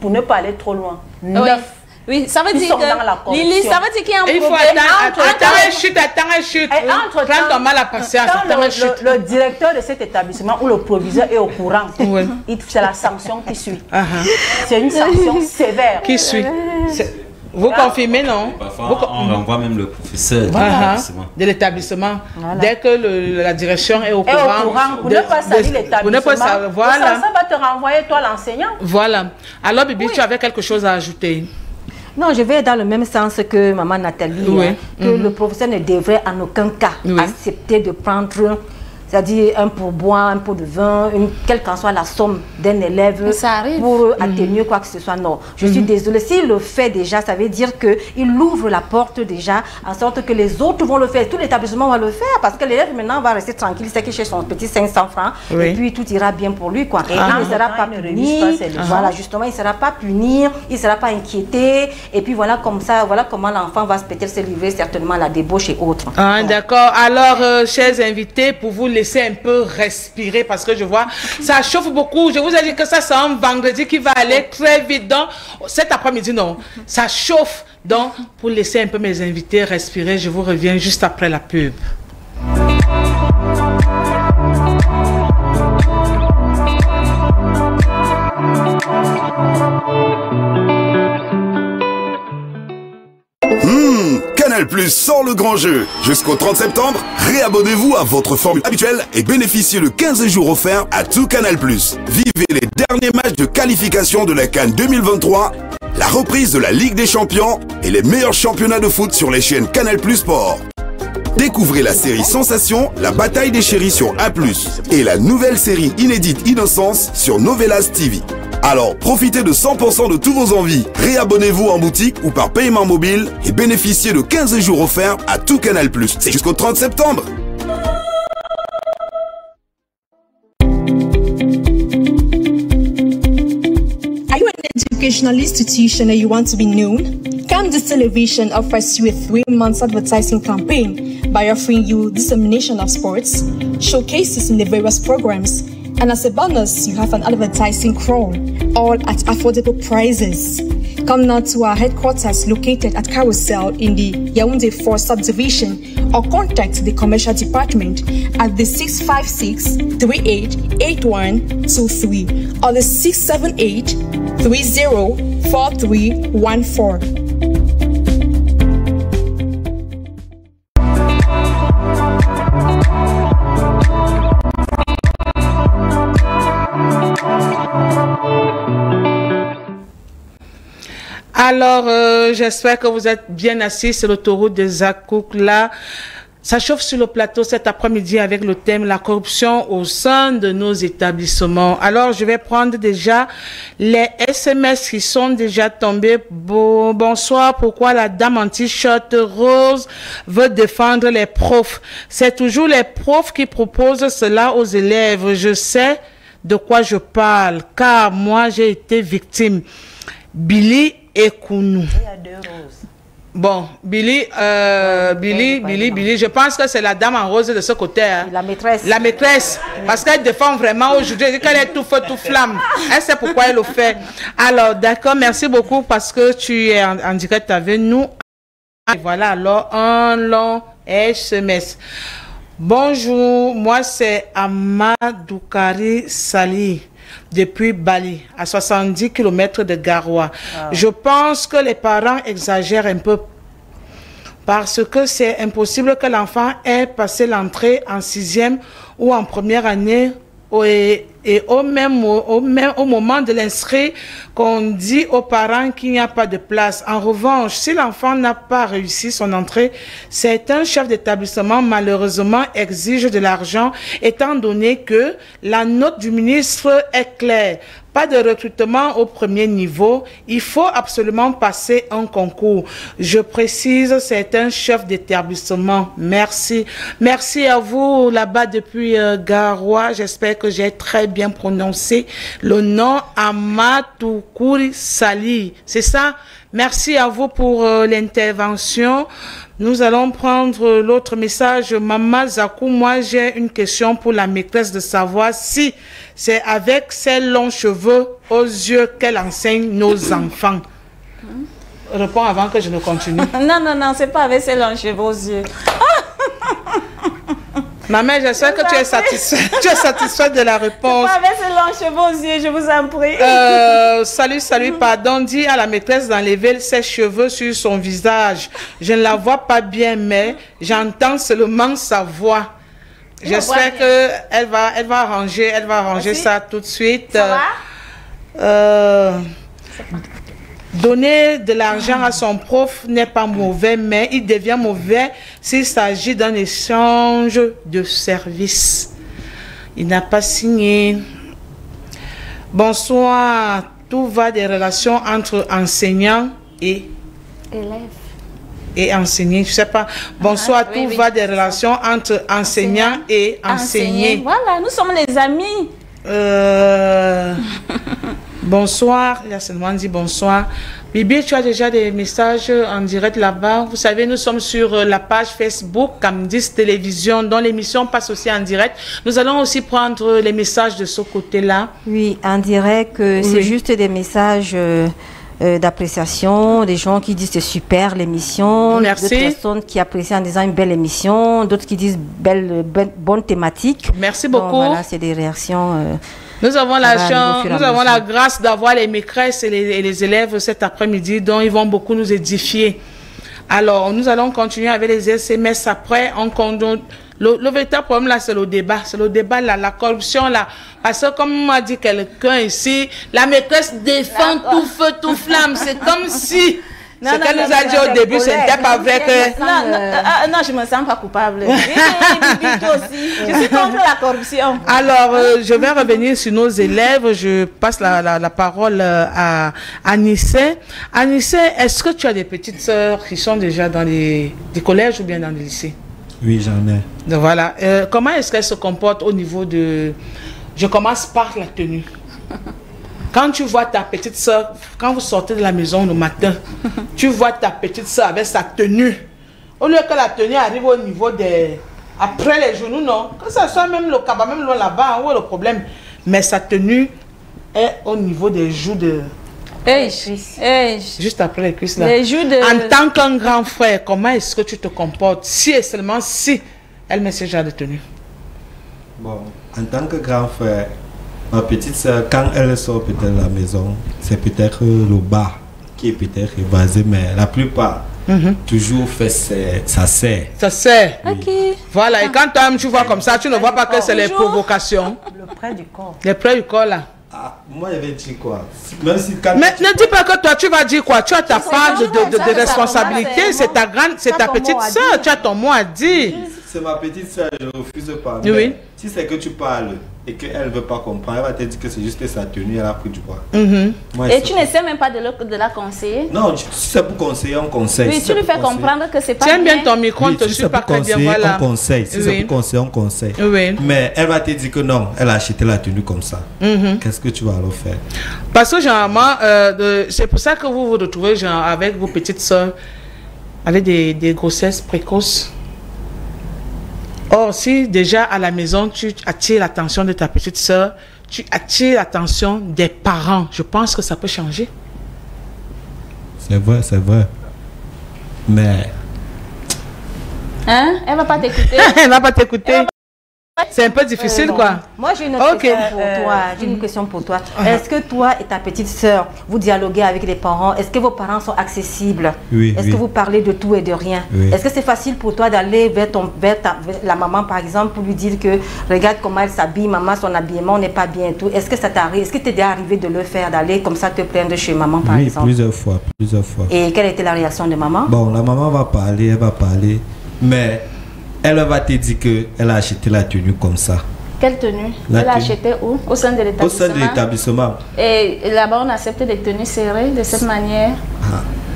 pour ne pas aller trop loin, 9. Oui, ça veut dire que Lily, ça veut dire qu'il y a un problème. Attends un chute. Prends ton mal à patience. Quand le directeur de cet établissement ou le proviseur est au courant, c'est la sanction qui suit. C'est une sanction sévère. Qui suit. Vous confirmez, non? Parfois, on renvoie même le professeur de l'établissement. Dès que la direction est au courant. Pour ne pas salir l'établissement. Voilà. Ça va te renvoyer, toi, l'enseignant. Voilà. Alors, Bibi, tu avais quelque chose à ajouter? Non, je vais dans le même sens que maman Nathalie, que le professeur ne devrait en aucun cas accepter de prendre, c'est-à-dire un pourboire, un pot de vin, quelle qu'en soit la somme d'un élève pour atténuer quoi que ce soit. Non, je suis désolée. S'il le fait déjà, ça veut dire qu'il ouvre la porte déjà, en sorte que les autres vont le faire. Tout l'établissement va le faire, parce que l'élève maintenant va rester tranquille, c'est qu'il cherche son petit 500 francs, et puis tout ira bien pour lui, quoi. Et il ne sera pas puni. Voilà, justement, il ne sera pas puni, il ne sera pas inquiété. Et puis voilà comme ça, voilà comment l'enfant va peut-être se livrer certainement à la débauche et autres. D'accord. Alors, chers invités, pour vous laisser un peu respirer, parce que je vois ça chauffe beaucoup. Je vous ai dit que ça c'est un vendredi qui va aller très vite. Donc cet après-midi, non, ça chauffe. Donc pour laisser un peu mes invités respirer, je vous reviens juste après la pub. Canal+ sort le grand jeu. Jusqu'au 30 septembre, réabonnez-vous à votre formule habituelle et bénéficiez de 15 jours offerts à tout Canal+. Vivez les derniers matchs de qualification de la CAN 2023, la reprise de la Ligue des Champions et les meilleurs championnats de foot sur les chaînes Canal+ Sport. Découvrez la série Sensation, la bataille des chéris sur A+, et la nouvelle série inédite Innocence sur Novelas TV. Alors, profitez de 100% de tous vos envies. Réabonnez-vous en boutique ou par paiement mobile et bénéficiez de 15 jours offerts à tout Canal+. C'est jusqu'au 30 septembre. Are you an educational institution and you want to be known? Camdis Television offers you a 3-month advertising campaign by offering you dissemination of sports, showcases in the various programs, and as a bonus, you have an advertising crawl, all at affordable prices. Come now to our headquarters located at Carousel in the Yaoundé 4 subdivision, or contact the commercial department at the 656-388123 or the 678-304314. Alors, j'espère que vous êtes bien assis sur l'autoroute des Zakouk. Là, ça chauffe sur le plateau cet après-midi avec le thème « La corruption au sein de nos établissements ». Alors, je vais prendre déjà les SMS qui sont déjà tombés. Bonsoir, pourquoi la dame en t-shirt rose veut défendre les profs? C'est toujours les profs qui proposent cela aux élèves. Je sais de quoi je parle, car moi, j'ai été victime. Billy et Kounou. Il y a 2 roses. Bon, Billy, je pense que c'est la dame en rose de ce côté. Hein. La maîtresse. La maîtresse. Parce qu'elle défend vraiment aujourd'hui. Elle dit qu'elle est tout feu, tout flamme. Elle sait pourquoi elle le fait. Alors, d'accord, merci beaucoup parce que tu es en direct avec nous. Et voilà, alors, un long SMS. Bonjour, moi c'est Amadoukari Sali. Depuis Bali, à 70 km de Garoua. Wow. Je pense que les parents exagèrent un peu parce que c'est impossible que l'enfant ait passé l'entrée en 6e ou en première année et au moment de l'inscrire qu'on dit aux parents qu'il n'y a pas de place. En revanche, si l'enfant n'a pas réussi son entrée, c'est un chef d'établissement malheureusement exige de l'argent étant donné que la note du ministre est claire. Pas de recrutement au premier niveau. Il faut absolument passer un concours. Je précise, c'est un chef d'établissement. Merci. Merci à vous là-bas depuis Garoua. J'espère que j'ai très bien prononcé le nom Amadoukari Sali. C'est ça? Merci à vous pour l'intervention. Nous allons prendre l'autre message. Maman Zakou, moi j'ai une question pour la maîtresse de savoir si c'est avec ses longs cheveux aux yeux qu'elle enseigne nos enfants. Réponds avant que je ne continue. Non, c'est pas avec ses longs cheveux aux yeux. Maman, j'espère que tu es satisfaite de la réponse. C'est pas avec ses longs cheveux aux yeux, je vous en prie. Salut, pardon. Dis à la maîtresse d'enlever ses cheveux sur son visage. Je ne la vois pas bien, mais j'entends seulement sa voix. J'espère qu'elle va arranger ça tout de suite. Ça va? Donner de l'argent à son prof n'est pas mauvais, mais il devient mauvais s'il s'agit d'un échange de services. Il n'a pas signé. Bonsoir. Tout va des relations entre enseignants et élèves. Et enseignants, je sais pas. Bonsoir. Tout va des relations entre enseignants et enseignés. Voilà, nous sommes les amis. Bonsoir, il a seulement dit bonsoir. Bibi, tu as déjà des messages en direct là-bas. Vous savez, nous sommes sur la page Facebook Camdis Télévision, dont l'émission passe aussi en direct. Nous allons aussi prendre les messages de ce côté-là. Oui, en direct, c'est juste des messages d'appréciation, des gens qui disent c'est super l'émission, d'autres personnes qui apprécient en disant une belle émission, d'autres qui disent bonne thématique. Merci beaucoup. Donc, voilà, c'est des réactions. Nous avons la chance, nous avons la grâce d'avoir les maîtresses et les élèves cet après-midi, dont ils vont beaucoup nous édifier. Alors, nous allons continuer avec les SMS après. Le véritable problème là, c'est le débat. C'est le débat là, la corruption là. Parce que comme m'a dit quelqu'un ici, la maîtresse défend tout feu, tout flamme. C'est comme si... Ce qu'elle nous a dit au début, ce n'était pas vrai que... Non, je ne me sens pas coupable. Je suis contre la corruption. Alors, je vais revenir sur nos élèves. Je passe la parole à Anissé. Anissé, est-ce que tu as des petites sœurs qui sont déjà dans des collèges ou bien dans les lycées? Oui, j'en ai. Donc, voilà. Comment est-ce qu'elles se comportent au niveau de... Je commence par la tenue. Quand tu vois ta petite soeur, quand vous sortez de la maison le matin, tu vois ta petite soeur avec sa tenue. Au lieu que la tenue arrive au niveau des... Après les genoux, non. Que ça soit même le cabas, même là-bas, où est le problème? Mais sa tenue est au niveau des joues de... Juste après les cuisses là. Les joues de... En tant qu'un grand frère, comment est-ce que tu te comportes? Si et seulement si elle met ce genre de tenue. Bon, en tant que grand frère, ma petite soeur, quand elle sort peut-être de la maison, c'est peut-être le bas qui est peut-être évasé, mais la plupart, toujours fait ça sert. Ça sert. Oui. Ok. Voilà, et quand toi-même tu vois comme ça, tu ne vois pas que c'est les provocations. Le près du corps. Les près du corps là. Ah, moi, je vais dire quoi? Même si quand mais ne dis pas que toi, tu vas dire quoi? Tu as ta part de responsabilité. C'est ta petite soeur. Tu as ton mot à dire. C'est ma petite soeur, je ne refuse pas. Oui. Si c'est que tu parles et qu'elle ne veut pas comprendre, elle va te dire que c'est juste sa tenue, elle a pris du poids. Moi, et tu n'essaies même pas de la conseiller? Non, si c'est pour conseiller, on conseille. Oui, si tu lui fais comprendre que c'est pas bien. Tiens bien ton micro, ne te suis pas très bien. Voilà. On conseille. Si c'est pour conseiller, on conseille. Oui. Mais elle va te dire que non, elle a acheté la tenue comme ça. Qu'est-ce que tu vas alors faire? Parce que généralement, c'est pour ça que vous vous retrouvez genre, avec vos petites soeurs. avec des grossesses précoces. Or, si déjà à la maison, tu attires l'attention de ta petite soeur, tu attires l'attention des parents, je pense que ça peut changer. C'est vrai, c'est vrai. Mais... Hein? Elle va pas t'écouter. Elle va pas t'écouter. C'est un peu difficile, quoi. Moi, j'ai une autre question pour toi. J'ai une question pour toi. Est-ce que toi et ta petite sœur, vous dialoguez avec les parents? Est-ce que vos parents sont accessibles? Oui. Est-ce que vous parlez de tout et de rien? Oui. Est-ce que c'est facile pour toi d'aller vers la maman, par exemple, pour lui dire que regarde comment elle s'habille, maman, son habillement n'est pas bien et tout? Est-ce que ça t'arrive? Est-ce que t'es déjà arrivé de le faire, d'aller comme ça te plaindre chez maman, par exemple? Oui, plusieurs fois. Et quelle était la réaction de maman? Bon, la maman va parler, mais elle va te dire qu'elle a acheté la tenue comme ça. Quelle tenue? Elle a acheté où? Au sein de l'établissement? Au sein de l'établissement. Et là-bas, on accepte des tenues serrées de cette manière?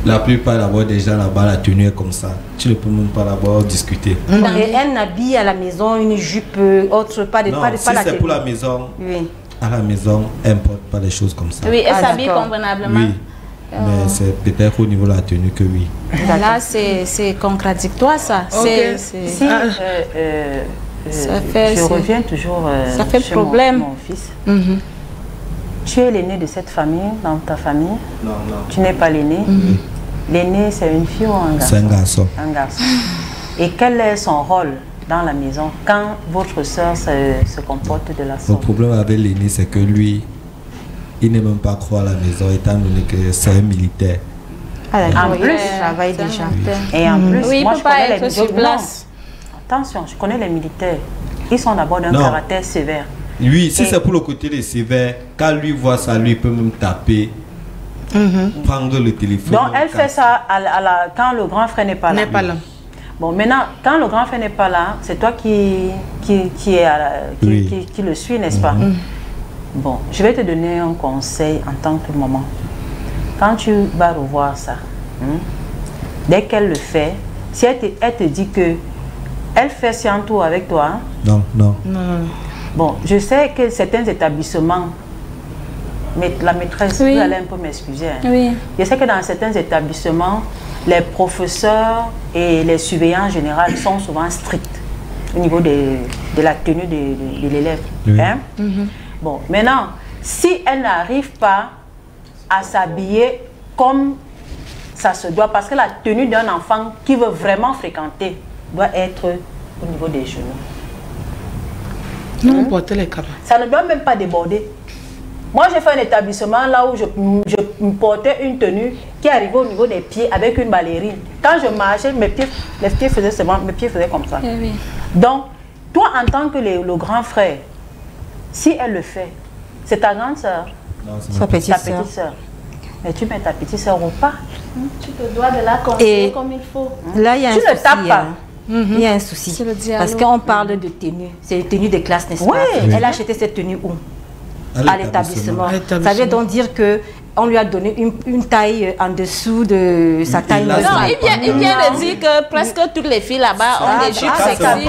La plupart d'abord déjà là-bas, la tenue est comme ça. Tu ne peux même pas d'abord discuter. Et elle n'habille à la maison une jupe autre, pas de non, pas de si pas la c'est tenue. pour la maison, oui. À la maison, elle n'importe pas les choses comme ça. Oui, elle s'habille convenablement. Oui. Mais c'est peut-être au niveau de la tenue que oui. Là, c'est contradictoire, ça. Okay. Je reviens toujours ça fait chez problème. Mon fils. Tu es l'aîné de cette famille, dans ta famille? Non. Tu n'es pas l'aîné? L'aîné, c'est une fille ou un garçon? C'est un garçon. Un garçon. Et quel est son rôle dans la maison quand votre soeur se comporte de la sorte? Le problème avec l'aîné, c'est que lui, il n'est même pas croire à la maison, étant donné que c'est un militaire. En plus, il travaille déjà. Et en plus, oui, moi, il je peut pas connais être les sur militaires. place. Attention, je connais les militaires. Ils sont d'abord d'un caractère sévère. Lui, si c'est pour le côté des sévères, quand lui voit ça, lui peut même taper, prendre le téléphone. Donc, elle fait ça quand le grand frère n'est pas là. Bon, maintenant, quand le grand frère n'est pas là, c'est toi qui le suis, n'est-ce pas? Bon, je vais te donner un conseil en tant que maman. Quand tu vas revoir ça, dès qu'elle le fait, si elle te dit que elle fait un tour avec toi. Non. Bon, je sais que certains établissements, mais la maîtresse, vous allez un peu m'excuser. Oui. Je sais que dans certains établissements, les professeurs et les surveillants en général sont souvent stricts au niveau de la tenue de l'élève. Oui. Hein? Bon, maintenant, si elle n'arrive pas à s'habiller comme ça se doit, parce que la tenue d'un enfant qui veut vraiment fréquenter doit être au niveau des genoux. Non, porter les cabas. Ça ne doit même pas déborder. Moi, j'ai fait un établissement là où je portais une tenue qui arrivait au niveau des pieds avec une ballerine. Quand je marchais, les pieds faisaient comme ça. Oui. Donc, toi, en tant que le grand frère, si elle le fait, c'est ta grande soeur, sa petite soeur. Mais tu mets ta petite soeur au pas. Tu te dois de la conseiller comme il faut. Là, il y a tu un ne tapes pas. Il y a un souci. Parce qu'on parle de tenue. C'est une tenue de classe, n'est-ce pas? Elle a acheté cette tenue où? À l'établissement. Ça veut donc dire que on lui a donné une taille en dessous de sa taille. Non, il vient de dire que presque toutes les filles là-bas ont des jupes sexy.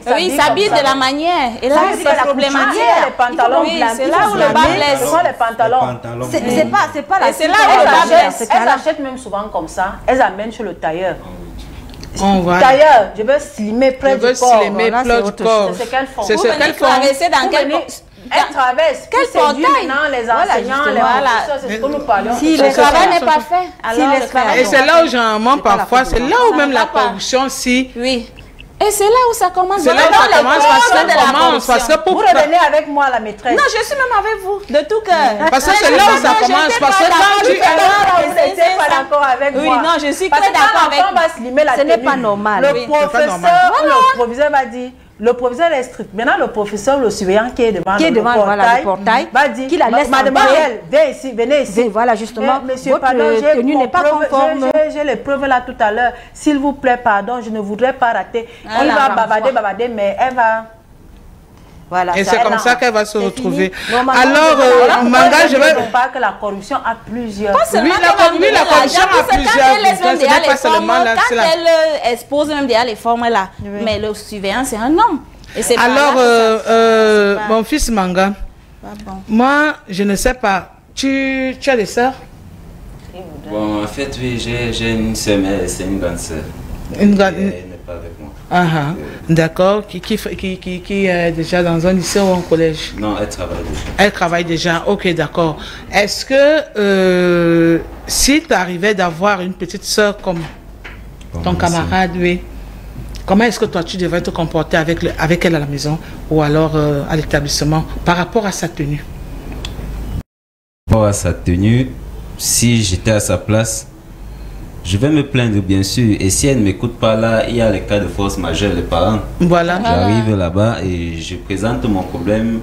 Oui, ils s'habillent de la manière. Et là, c'est problématique. Les pantalons blancs. C'est là où le bas blesse. Ce sont les pantalons. C'est pas la. C'est là où le bas blesse. Elles achètent même souvent comme ça. Elles amènent chez le tailleur. Tailleur, je veux slimer près du corps. C'est ce qu'elles font. C'est ce qu'elles font. Elles traversent. Quel portail? Les enseignants, les professeurs, c'est ce que nous parlions. Si le travail n'est pas fait, alors et c'est là où j'en manque parfois, c'est là où même la corruption, si... Oui. Et c'est là où ça commence. C'est là où ça commence, parce que vous revenez avec moi, la maîtresse. Non, je suis même avec vous, de tout cœur. Parce que c'est là où ça commence, parce que quand tu es pas d'accord avec moi. Oui, non, je suis très d'accord avec vous. Ce n'est pas normal. Le professeur ou le proviseur va dire... Le professeur est strict. Maintenant, le professeur, le surveillant qui est devant le portail, va dire qu'il la laisse mademoiselle, venez ici. Voilà, justement, monsieur, pardon, tenue n'est pas conforme. J'ai les preuves là tout à l'heure. S'il vous plaît, pardon, je ne voudrais pas rater. Il va bavarder, mais elle va... Voilà, et c'est comme ça qu'elle va se retrouver. Alors, Manga, je veux pas que la corruption a plusieurs. Oui, la corruption a plusieurs. Quand elle expose même déjà les formes là, mais le surveillant c'est un homme. Alors, mon fils Manga, moi je ne sais pas, tu as des sœurs? Bon, en fait, oui, j'ai une sœur, mais c'est une grande sœur. Une grande... Elle n'est pas avec moi. D'accord. Qui est déjà dans un lycée ou un collège? Non, elle travaille déjà. Elle travaille déjà, ok, d'accord. Est-ce que si tu arrivais d'avoir une petite soeur comme ton camarade, oui, comment est-ce que toi tu devrais te comporter avec elle à la maison ou alors à l'établissement par rapport à sa tenue? Par rapport à sa tenue, si j'étais à sa place, je vais me plaindre bien sûr. Et si elle ne m'écoute pas là, il y a les cas de force majeure, les parents. Voilà. J'arrive là-bas et je présente mon problème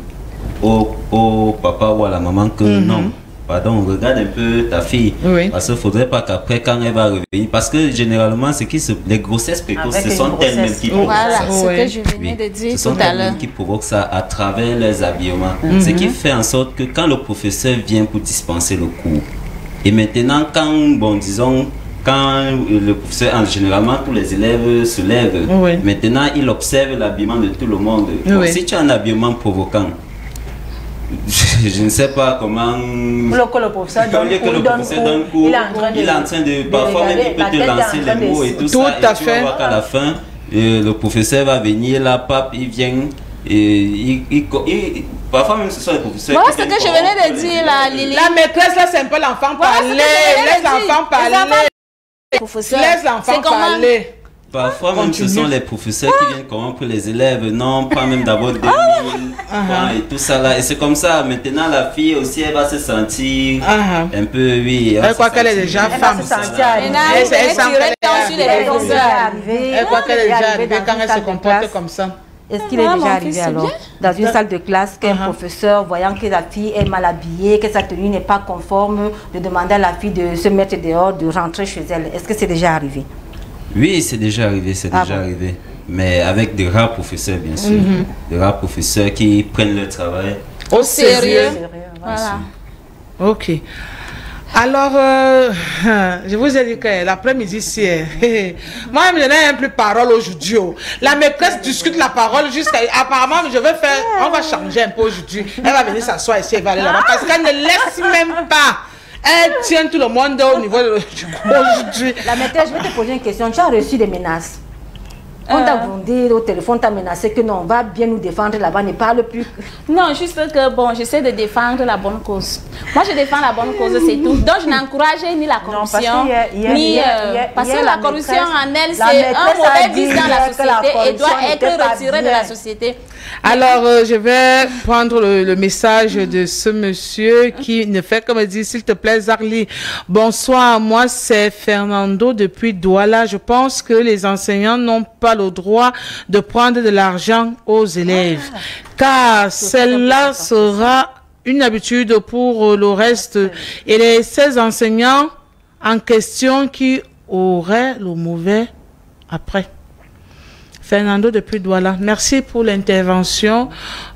au papa ou à la maman que non. Pardon, regarde un peu ta fille. Oui. Parce qu'il ne faudrait pas qu'après, quand elle va revenir, parce que généralement, les grossesses précoces, ce sont elles-mêmes qui provoquent ça. Voilà, ce que je venais de dire tout à l'heure. Qui provoquent ça à travers les habillements. Ce qui fait en sorte que quand le professeur vient pour dispenser le cours, et maintenant, quand, bon, disons, quand le professeur, généralement, tous les élèves se lèvent, maintenant, il observe l'habillement de tout le monde. Donc, si tu as un habillement provoquant, je ne sais pas comment. Le professeur donne cours, il est en train de parfois même il peut te lancer les mots et tout ça. Et tu vas voir qu'à la fin, le professeur va venir là, pape, il vient. Et parfois même ce sont les professeurs. Voilà ce que je venais de dire là, Lily. La maîtresse là, c'est un peu l'enfant parler. Laisse l'enfant parler. Laisse l'enfant parler. Parfois même ce sont les professeurs qui viennent corrompre les élèves, non, pas même d'abord 2000 et tout ça là. Et c'est comme ça, maintenant la fille aussi elle va se sentir un peu, oui. Elle croit qu'elle est déjà femme. Elle croit qu'elle est déjà arrivée quand elle se comporte comme ça. Est-ce qu'il est déjà arrivé alors dans une salle de classe qu'un professeur, voyant que la fille est mal habillée, que sa tenue n'est pas conforme, de demander à la fille de se mettre dehors, de rentrer chez elle? Est-ce que c'est déjà arrivé? Oui, c'est déjà arrivé, arrivé. Mais avec de rares professeurs, bien sûr. De rares professeurs qui prennent leur travail au sérieux. Voilà. Ok. Alors, je vous ai dit que l'après-midi, moi, je n'ai plus parole aujourd'hui. La maîtresse discute la parole jusqu'à... Apparemment, on va changer un peu aujourd'hui. Elle va venir s'asseoir ici, elle va aller là-bas. Parce qu'elle ne laisse même pas. Elle tient tout le monde au niveau du aujourd'hui. La maîtresse, je vais te poser une question. Tu as reçu des menaces? On t'a grondé au téléphone, t'a menacé que non, on va bien nous défendre là-bas, ne parle plus. Non, juste que bon, j'essaie de défendre la bonne cause. Moi, je défends la bonne cause, c'est tout. Donc, je n'encourage ni la corruption, parce que la corruption en elle, c'est un mauvais vice dans la société et doit être retiré de la société. Alors, je vais prendre le message de ce monsieur qui ne fait que me dire, s'il te plaît, Zarli. Bonsoir, moi, c'est Fernando depuis Douala. Je pense que les enseignants n'ont pas le droit de prendre de l'argent aux élèves, car celle-là sera une habitude pour le reste. Et ces enseignants en question qui auraient le mauvais après. Fernando depuis Douala. Merci pour l'intervention.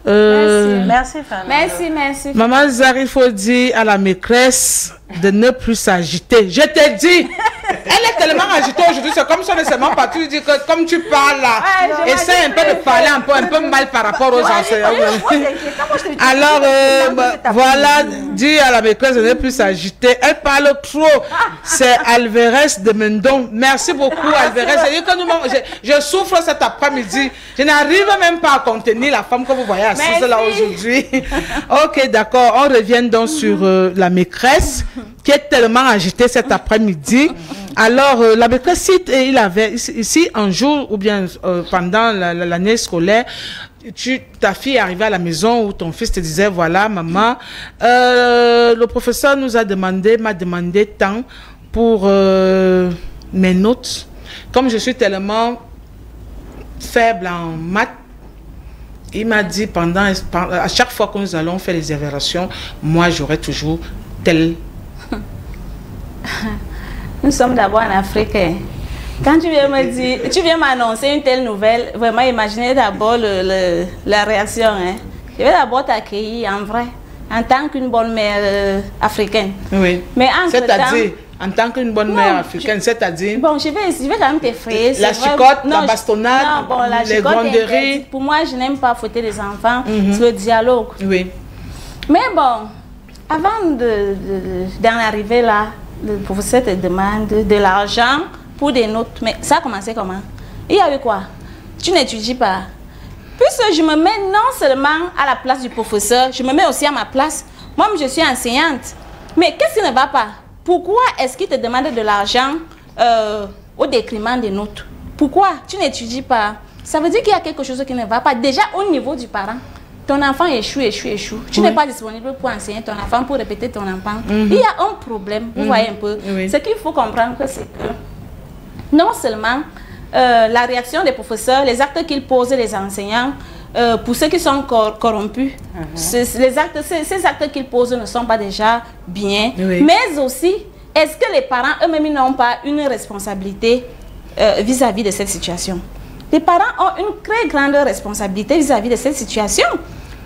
Merci, Fernando. Merci. Maman Zari, il faut dire à la maîtresse de ne plus s'agiter. Je t'ai dit, elle est tellement agitée aujourd'hui, c'est comme si on ne s'est même pas tout dit que comme tu parles là, essaie un peu de parler un peu mal par rapport aux enseignants. Alors, voilà, dis à la maîtresse de ne plus s'agiter. Elle parle trop. C'est Alvarez de Mendon. Merci beaucoup, Alvarez. Je souffre cet après-midi. Je n'arrive même pas à contenir la femme que vous voyez assise là aujourd'hui. Ok, d'accord. On revient donc sur la maîtresse qui est tellement agitée cet après-midi. Alors, la maîtresse, il avait ici un jour ou bien pendant l'année scolaire, ta fille est arrivée à la maison où ton fils te disait, voilà, maman, le professeur m'a demandé tant pour mes notes. Comme je suis tellement faible en maths, il m'a dit à chaque fois que nous allons faire les évaluations, moi j'aurai toujours tel. Nous sommes d'abord en Afrique. Quand tu viens m'annoncer une telle nouvelle, vraiment imaginez d'abord la réaction. Je vais d'abord t'accueillir en vrai, en tant qu'une bonne mère africaine. Oui. Mais c'est-à-dire, en tant qu'une bonne mère africaine, c'est-à-dire... Bon, je vais quand même t'effrayer. La chicotte, la bastonnade, les gronderies. Pour moi, je n'aime pas fouetter les enfants. C'est le dialogue. Oui. Mais bon, avant d'en arriver là, le professeur te demande de l'argent pour des notes. Mais ça a commencé comment? Il y a eu quoi? Tu n'étudies pas. Puisque je me mets non seulement à la place du professeur, je me mets aussi à ma place. Moi, je suis enseignante. Mais qu'est-ce qui ne va pas? Pourquoi est-ce qu'il te demande de l'argent au détriment des notes? Pourquoi? Tu n'étudies pas. Ça veut dire qu'il y a quelque chose qui ne va pas. Déjà au niveau du parent. Ton enfant échoue. Tu n'es pas disponible pour enseigner ton enfant, pour répéter ton enfant. Il y a un problème, vous voyez un peu. Ce qu'il faut comprendre, c'est que non seulement la réaction des professeurs, les actes qu'ils posent les enseignants, pour ceux qui sont corrompus, ces actes qu'ils posent ne sont pas déjà bien. Mais aussi, est-ce que les parents eux-mêmes n'ont pas une responsabilité vis-à-vis de cette situation? Les parents ont une très grande responsabilité vis-à-vis de cette situation.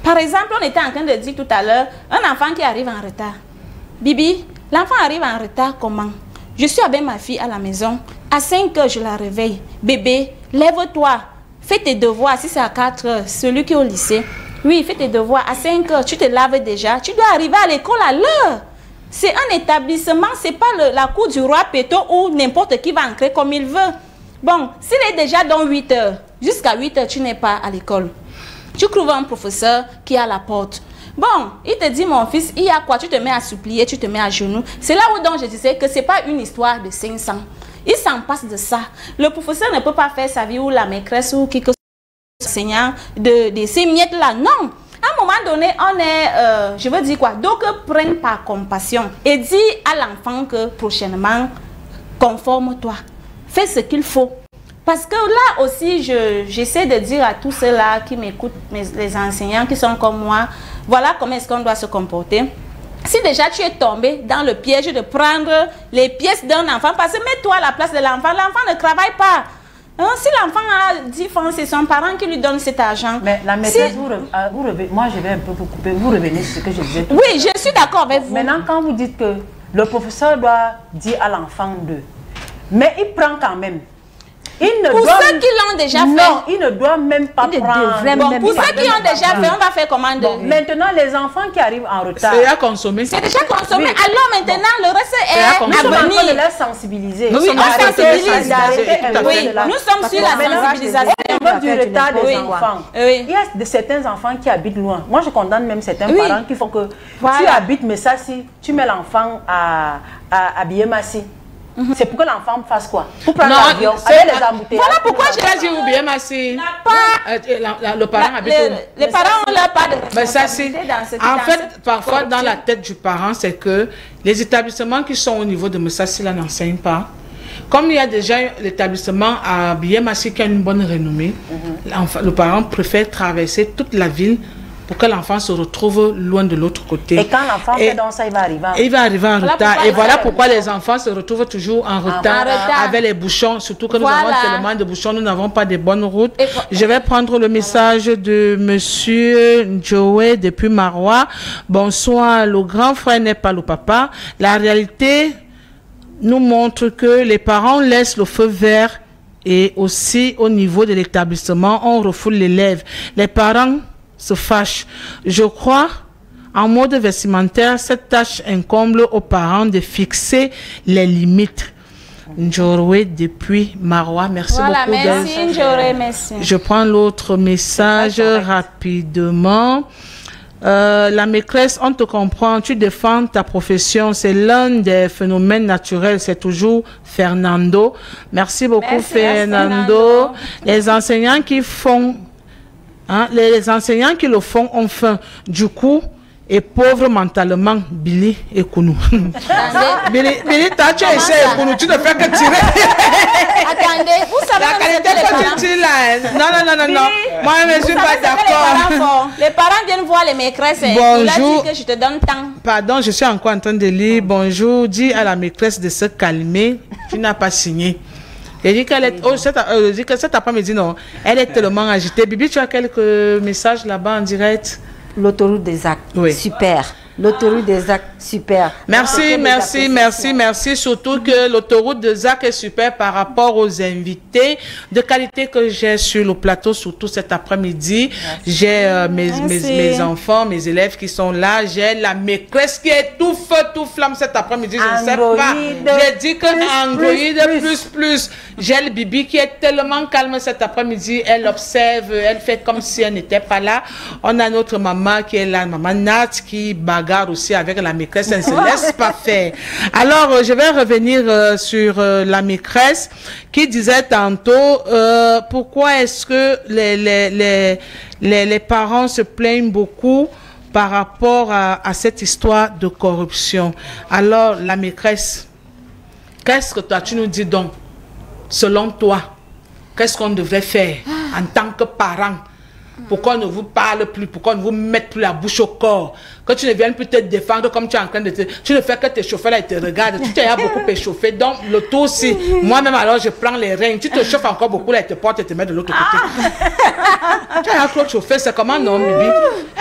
Par exemple, on était en train de dire tout à l'heure, un enfant qui arrive en retard. Bibi, l'enfant arrive en retard comment? Je suis avec ma fille à la maison. À 5 heures, je la réveille. Bébé, lève-toi. Fais tes devoirs. Si c'est à 4 heures, celui qui est au lycée. Oui, fais tes devoirs. À 5 heures, tu te laves déjà. Tu dois arriver à l'école à l'heure. C'est un établissement. Ce n'est pas la cour du roi Péto où n'importe qui va entrer comme il veut. Bon, s'il est déjà dans 8 heures, jusqu'à 8 heures, tu n'es pas à l'école. Tu trouves un professeur qui est à la porte. Bon, il te dit, mon fils, il y a quoi? Tu te mets à supplier, tu te mets à genoux. C'est là où donc je disais que ce n'est pas une histoire de 500. Il s'en passe de ça. Le professeur ne peut pas faire sa vie ou la maîtresse ou quelque chose enseignant de ces miettes-là. Non. À un moment donné, on est, je veux dire quoi? Donc, prenne par compassion et dis à l'enfant que prochainement, conforme-toi. Fais ce qu'il faut. Parce que là aussi, j'essaie de dire à tous ceux-là qui m'écoutent, les enseignants qui sont comme moi, voilà comment est-ce qu'on doit se comporter. Si déjà tu es tombé dans le piège de prendre les pièces d'un enfant, parce que mets-toi à la place de l'enfant ne travaille pas. Hein, si l'enfant a 10 francs, c'est son parent qui lui donne cet argent. Mais la maîtresse, moi je vais un peu vous couper, vous revenez sur ce que je disais. Oui, je suis d'accord avec vous. Maintenant, quand vous dites que le professeur doit dire à l'enfant mais il prend quand même. Pour ceux qui l'ont déjà fait. Non, il ne doit même pas prendre. Bon, pour ceux qui ont déjà fait, on va faire comment maintenant, les enfants qui arrivent en retard. C'est déjà consommé. C'est déjà consommé. Oui. Alors maintenant, le reste est à venir. Nous sommes en train de les sensibiliser. Oui, on sensibilise. Oui, nous sommes sur la sensibilisation. Du retard des enfants. Il y a certains enfants qui habitent loin. Moi, je condamne même certains parents qui font que tu habites, mais ça, si tu mets l'enfant à Biémassi. C'est pour que l'enfant fasse quoi? Pour prendre l'avion, avec les embouteillages. Voilà pourquoi je l'ai dit bien Massi. Le parent habite les parents ont leur part de responsabilité dans ce En fait, parfois dans la tête du parent, c'est que les établissements qui sont au niveau de Messassi là n'enseignent pas. Comme il y a déjà l'établissement à Biémassi qui a une bonne renommée, le parent préfère traverser toute la ville pour que l'enfant se retrouve loin de l'autre côté. Et quand l'enfant fait dans ça, il va arriver en retard. Et voilà pourquoi les enfants se retrouvent toujours en retard avec les bouchons. Surtout que nous avons tellement de bouchons, nous n'avons pas de bonnes routes. Je vais prendre le message de monsieur Joey depuis Marois. Bonsoir, le grand frère n'est pas le papa. La réalité nous montre que les parents laissent le feu vert et aussi au niveau de l'établissement, on refoule l'élève. Les parents se fâche. Je crois, en mode vestimentaire, cette tâche incombe aux parents de fixer les limites. Njorwe depuis Marois. Merci beaucoup. Merci Njorwe, merci. Je prends l'autre message rapidement. La maîtresse, on te comprend, tu défends ta profession, c'est l'un des phénomènes naturels, c'est toujours Fernando. Merci beaucoup Fernando. Les enseignants qui font les enseignants qui le font ont faim. Du coup, et pauvre mentalement, Billy et Kounou. Billy, tu as essayé Kounou, tu ne fais que tirer. Attendez, vous savez la qualité que tu tires là. Non. Moi, je ne suis pas d'accord. Les parents viennent voir les maîtresses. Bonjour. Que je te donne temps. Pardon, je suis encore en train de lire. Bonjour, dis à la maîtresse de se calmer. Tu n'as pas signé. Elle dit qu'elle est, cet après-midi, non, elle est tellement agitée. Bibi, tu as quelques messages là-bas en direct? L'autoroute des actes. Oui. Super. L'autoroute des ZAC, super. Merci, merci, merci, merci. Surtout que l'autoroute de ZAC est super par rapport aux invités de qualité que j'ai sur le plateau, surtout cet après-midi. J'ai mes enfants, mes élèves qui sont là. J'ai la maîtresse qui est tout feu, tout flamme cet après-midi. Je ne sais pas. J'ai dit que Android plus. J'ai le Bibi qui est tellement calme cet après-midi. Elle observe, elle fait comme si elle n'était pas là. On a notre maman qui est là, maman Nat, qui bagarre aussi avec la maîtresse, elle ne se laisse pas faire. Alors, je vais revenir sur la maîtresse qui disait tantôt pourquoi est-ce que les parents se plaignent beaucoup par rapport à cette histoire de corruption. Alors, la maîtresse, qu'est-ce que toi, tu nous dis donc, selon toi, qu'est-ce qu'on devrait faire en tant que parent? Pourquoi on ne vous parle plus? Pourquoi on ne vous met plus la bouche au corps? Que tu ne viennes plus te défendre comme tu es en train de te... Tu ne fais que te chauffer là et te regardes. Tu t'es beaucoup échauffé. Donc, le tour aussi. Moi-même, alors, je prends les règnes. Tu te chauffes encore beaucoup là et te portes et te mets de l'autre côté. Tu as trop chauffé. C'est comment, non, Bibi?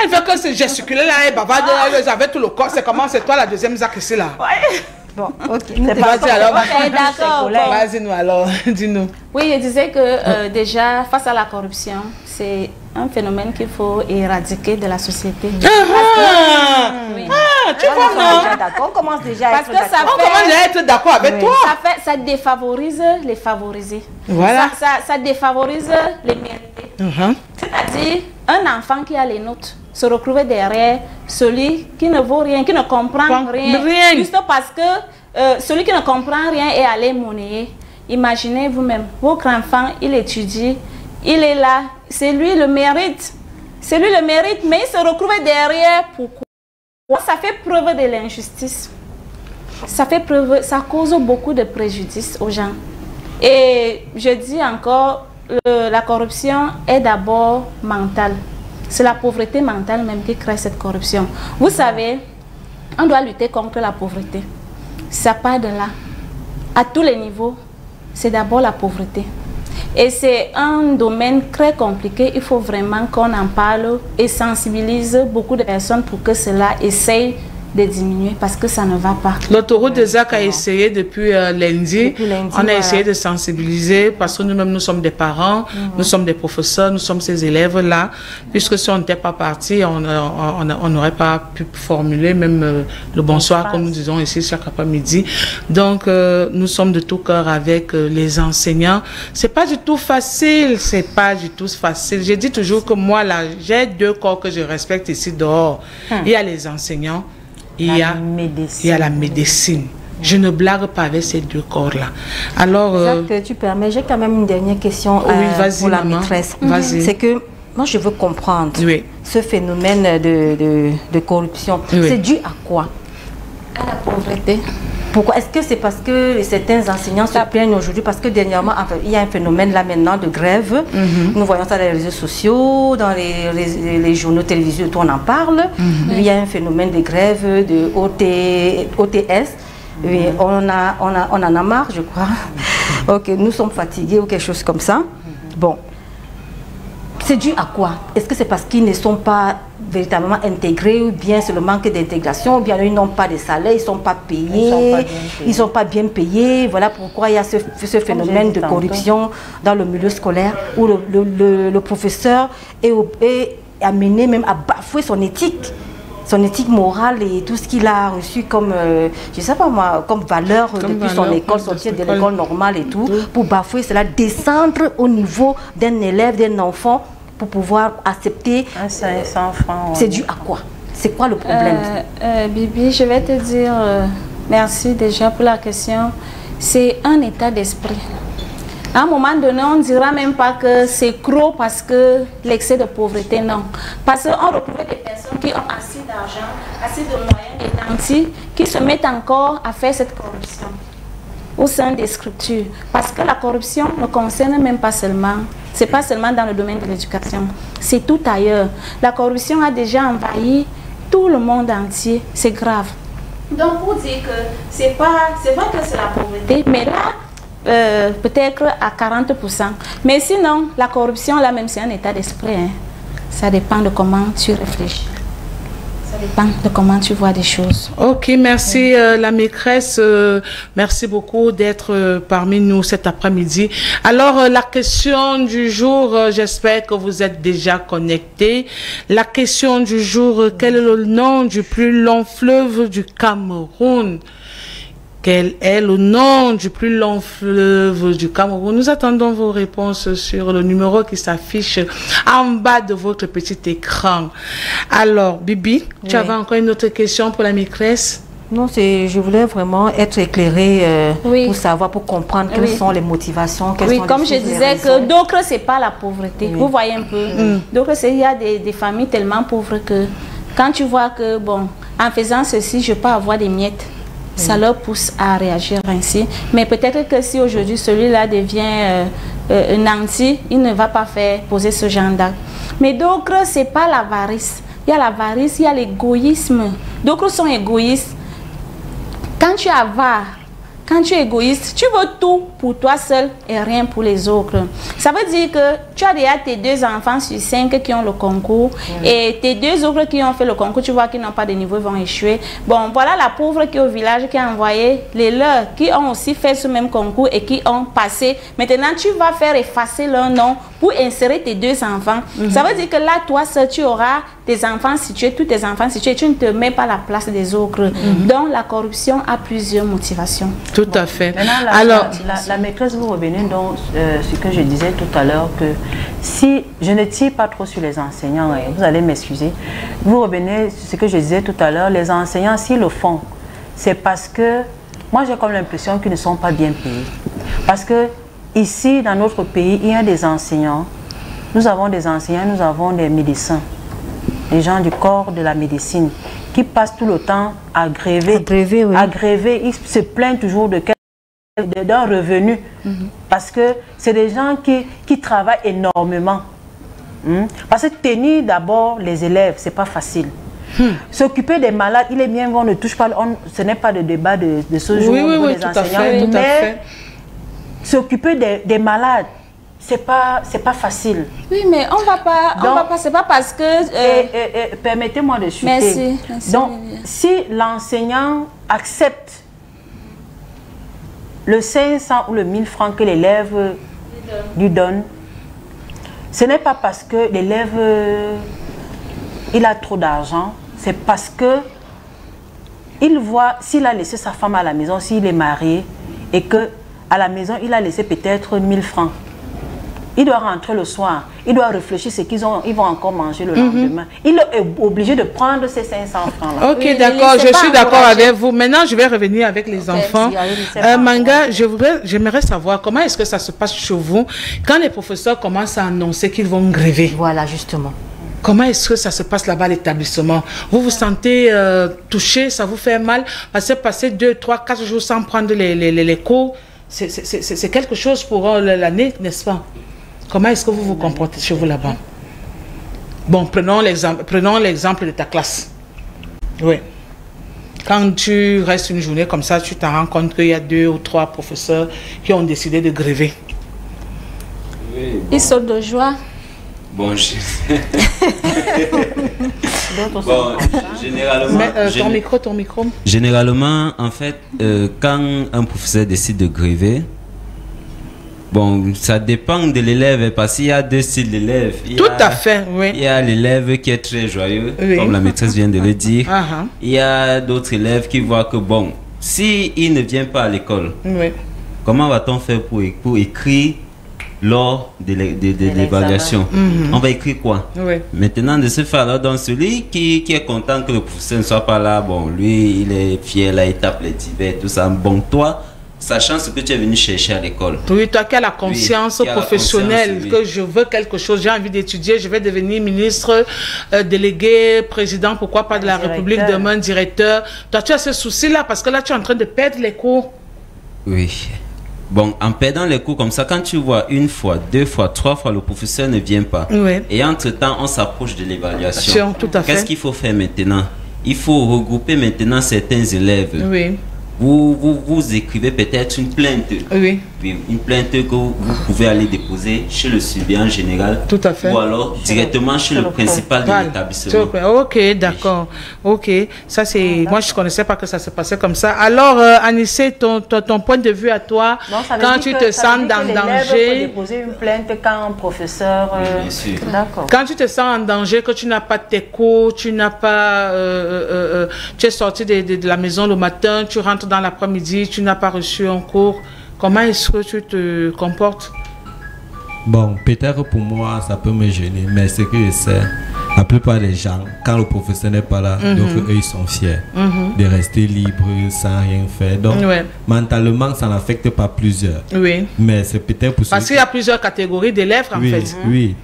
Elle veut que c'est gesticuler là et bavarde. Elle avait tout le corps. C'est comment? C'est toi la deuxième Zach ici là. Ouais. Bon, ok. Vas-y alors. D'accord. Vas-y, alors. Dis-nous. Oui, je disais que déjà, face à la corruption, c'est un phénomène qu'il faut éradiquer de la société. Tu vois, non? On commence déjà à être d'accord. On commence déjà à être d'accord avec toi. Ça défavorise les favorisés. Voilà. Ça défavorise les mérités. C'est-à-dire, un enfant qui a les notes se retrouver derrière celui qui ne vaut rien, qui ne comprend rien. Juste parce que celui qui ne comprend rien est allé monnayer. Imaginez vous-même, votre enfant, il étudie, il est là, c'est lui le mérite. C'est lui le mérite, mais il se retrouve derrière. Pourquoi? Ça fait preuve de l'injustice. Ça cause beaucoup de préjudice aux gens. Et je dis encore, la corruption est d'abord mentale. C'est la pauvreté mentale même qui crée cette corruption. Vous savez, on doit lutter contre la pauvreté. Ça part de là. À tous les niveaux, c'est d'abord la pauvreté. Et c'est un domaine très compliqué. Il faut vraiment qu'on en parle et sensibilise beaucoup de personnes pour que cela essaye de diminuer parce que ça ne va pas. L'autoroute de ZAC a essayé depuis lundi. On a essayé de sensibiliser parce que nous-mêmes, nous sommes des parents, nous sommes des professeurs, nous sommes ces élèves-là. Puisque si on n'était pas parti, on n'aurait pas pu formuler même le bonsoir, comme nous disons ici chaque après-midi. Donc, nous sommes de tout cœur avec les enseignants. C'est pas du tout facile, c'est pas du tout facile. Je dis toujours que moi, là, j'ai deux corps que je respecte ici dehors. Il y a les enseignants. Il y a la médecine. Je ne blague pas avec ces deux corps-là. Alors, Jacques, tu permets, j'ai quand même une dernière question pour la maîtresse. C'est que moi, je veux comprendre ce phénomène de corruption. C'est dû à quoi? À la pauvreté. Pourquoi? Est-ce que c'est parce que certains enseignants se plaignent aujourd'hui? Parce que dernièrement, enfin, il y a un phénomène là maintenant de grève. Nous voyons ça dans les réseaux sociaux, dans les journaux télévisés, tout on en parle. Il y a un phénomène de grève de OTS. Oui, on en a marre, je crois. Ok, nous sommes fatigués ou quelque chose comme ça. Bon. C'est dû à quoi? Est-ce que c'est parce qu'ils ne sont pas véritablement intégrés ou bien c'est le manque d'intégration ou bien ils n'ont pas de salaire, ils ne sont pas payés, ils ne sont pas bien payés. Voilà pourquoi il y a ce phénomène de corruption dans le milieu scolaire où le professeur est amené même à bafouer son éthique morale et tout ce qu'il a reçu comme, je sais pas moi, comme valeur depuis son école, sortir de l'école normale et tout, pour bafouer cela, descendre au niveau d'un élève, d'un enfant, pour pouvoir accepter. C'est dû à quoi? C'est quoi le problème? Bibi, je vais te dire, merci déjà pour la question. C'est un état d'esprit. À un moment donné, on ne dira même pas que c'est gros parce que l'excès de pauvreté, non. Parce qu'on retrouve des personnes qui ont assez d'argent, assez de moyens et nantis, qui se mettent encore à faire cette corruption au sein des structures. Parce que la corruption ne concerne même pas seulement, c'est pas seulement dans le domaine de l'éducation, c'est tout ailleurs. La corruption a déjà envahi tout le monde entier, c'est grave. Donc pour dire que c'est vrai que c'est la pauvreté, mais là, peut-être à 40%. Mais sinon, la corruption, là même, c'est un état d'esprit. Hein. Ça dépend de comment tu réfléchis. Ça dépend de comment tu vois des choses. Ok, merci la maîtresse. Merci beaucoup d'être parmi nous cet après-midi. Alors, la question du jour, j'espère que vous êtes déjà connectés. La question du jour, quel est le nom du plus long fleuve du Cameroun? Quel est le nom du plus long fleuve du Cameroun? Nous attendons vos réponses sur le numéro qui s'affiche en bas de votre petit écran. Alors, Bibi, tu avais encore une autre question pour la maîtresse? Non, je voulais vraiment être éclairée pour savoir, pour comprendre quelles sont les motivations. Oui, comme je disais, que d'autres, ce n'est pas la pauvreté. Vous voyez un peu. D'autres, il y a des familles tellement pauvres que quand tu vois que, bon, en faisant ceci, je peux avoir des miettes. Ça leur pousse à réagir ainsi. Mais peut-être que si aujourd'hui celui-là devient nanti, il ne va pas poser ce genre d'acte. Mais d'autres, ce n'est pas l'avarice. Il y a l'avarice, il y a l'égoïsme. D'autres sont égoïstes. Quand tu avares, quand tu es égoïste, tu veux tout pour toi seul et rien pour les autres. Ça veut dire que tu as déjà tes 2 enfants sur 5 qui ont le concours et tes 2 autres qui ont fait le concours, tu vois qu'ils n'ont pas de niveau, ils vont échouer. Bon, voilà la pauvre qui est au village qui a envoyé les leurs qui ont aussi fait ce même concours et qui ont passé. Maintenant, tu vas faire effacer leur nom pour insérer tes 2 enfants. Ça veut dire que là, toi seul, tu auras tes enfants situés, tous tes enfants situés, tu ne te mets pas à la place des autres. Donc, la corruption a plusieurs motivations. Tout à fait. Maintenant, alors, la maîtresse, vous revenez donc ce que je disais tout à l'heure, que si je ne tire pas trop sur les enseignants, vous allez m'excuser, vous revenez sur ce que je disais tout à l'heure, les enseignants, s'ils le font, c'est parce que, moi j'ai comme l'impression qu'ils ne sont pas bien payés. Parce que ici, dans notre pays, il y a des enseignants, nous avons des enseignants, nous avons des médecins, des gens du corps de la médecine, qui passent tout le temps à gréver. À gréver, ils se plaignent toujours d'un revenu. Parce que c'est des gens qui travaillent énormément. Parce que tenir d'abord les élèves, c'est pas facile. S'occuper des malades, il est bien qu'on ne touche pas, ce n'est pas de débat de ce jour au niveau des enseignants, mais s'occuper des malades, c'est pas facile. Oui, mais on va pas, c'est pas parce que... permettez-moi de chuter. Merci. Donc, si l'enseignant accepte le 500 ou le 1000 francs que l'élève lui donne, ce n'est pas parce que l'élève il a trop d'argent, c'est parce que il voit, s'il a laissé sa femme à la maison, s'il est marié, et que à la maison, il a laissé peut-être 1000 francs. Il doit rentrer le soir, il doit réfléchir ce qu'ils vont encore manger le lendemain. Il est obligé de prendre ces 500 francs-là. Ok, d'accord, je suis d'accord avec vous. Maintenant, je vais revenir avec les enfants. Manga, j'aimerais savoir comment est-ce que ça se passe chez vous quand les professeurs commencent à annoncer qu'ils vont gréver. Voilà, justement. Comment est-ce que ça se passe là-bas à l'établissement? Vous vous sentez touché, ça vous fait mal? Parce que passer 2, 3, 4 jours sans prendre les cours, c'est quelque chose pour l'année, n'est-ce pas? Comment est-ce que vous vous comportez chez vous là-bas? Bon, prenons l'exemple de ta classe. Oui. Quand tu restes une journée comme ça, tu t'en rends compte qu'il y a 2 ou 3 professeurs qui ont décidé de gréver. Oui, bon. Ils sautent de joie. Bon, bon, généralement... Mais, ton micro. Généralement, en fait, quand un professeur décide de gréver, bon, ça dépend de l'élève, parce qu'il y a 2 styles d'élèves. Tout à fait, oui. Il y a l'élève qui est très joyeux, comme la maîtresse vient de le dire. Il y a d'autres élèves qui voient que, bon, s'il ne vient pas à l'école, comment va-t-on faire pour écrire lors de l'évaluation? On va écrire quoi? Maintenant, de ce fait-là, donc celui qui est content que le professeur ne soit pas là, bon, lui, il est fier, là, il tape les divers, tout ça. Bon, toi, sachant ce que tu es venu chercher à l'école. Oui, toi qui as la conscience professionnelle, que je veux quelque chose, j'ai envie d'étudier, je vais devenir ministre, délégué, président, pourquoi pas de la République demain, directeur. Toi, tu as ce souci-là parce que là, tu es en train de perdre les cours. Oui. Bon, en perdant les cours comme ça, quand tu vois 1 fois, 2 fois, 3 fois, le professeur ne vient pas. Et entre-temps, on s'approche de l'évaluation. Qu'est-ce qu'il faut faire maintenant? Il faut regrouper maintenant certains élèves. Vous écrivez peut-être une plainte Oui, une plainte que vous pouvez aller déposer chez le surveillant général. Tout à fait. Ou alors directement chez le principal de l'établissement. Ok, d'accord. Ok, ça c'est... Moi, je ne connaissais pas que ça se passait comme ça. Alors, Anissé, ton point de vue à toi, quand tu te sens en danger... déposer une plainte quand un professeur... bien sûr. D'accord. Quand tu te sens en danger, que tu n'as pas tes cours, tu n'as pas... tu es sorti de la maison le matin, tu rentres dans l'après-midi, tu n'as pas reçu un cours... Comment est-ce que tu te comportes? Bon, peut-être pour moi, ça peut me gêner, mais ce que je sais, la plupart des gens, quand le professeur n'est pas là, donc eux, ils sont fiers de rester libres sans rien faire. Donc, mentalement, ça n'affecte pas plusieurs. Oui. Mais c'est peut-être pour parce qu'il y a plusieurs catégories d'élèves, en fait. Oui.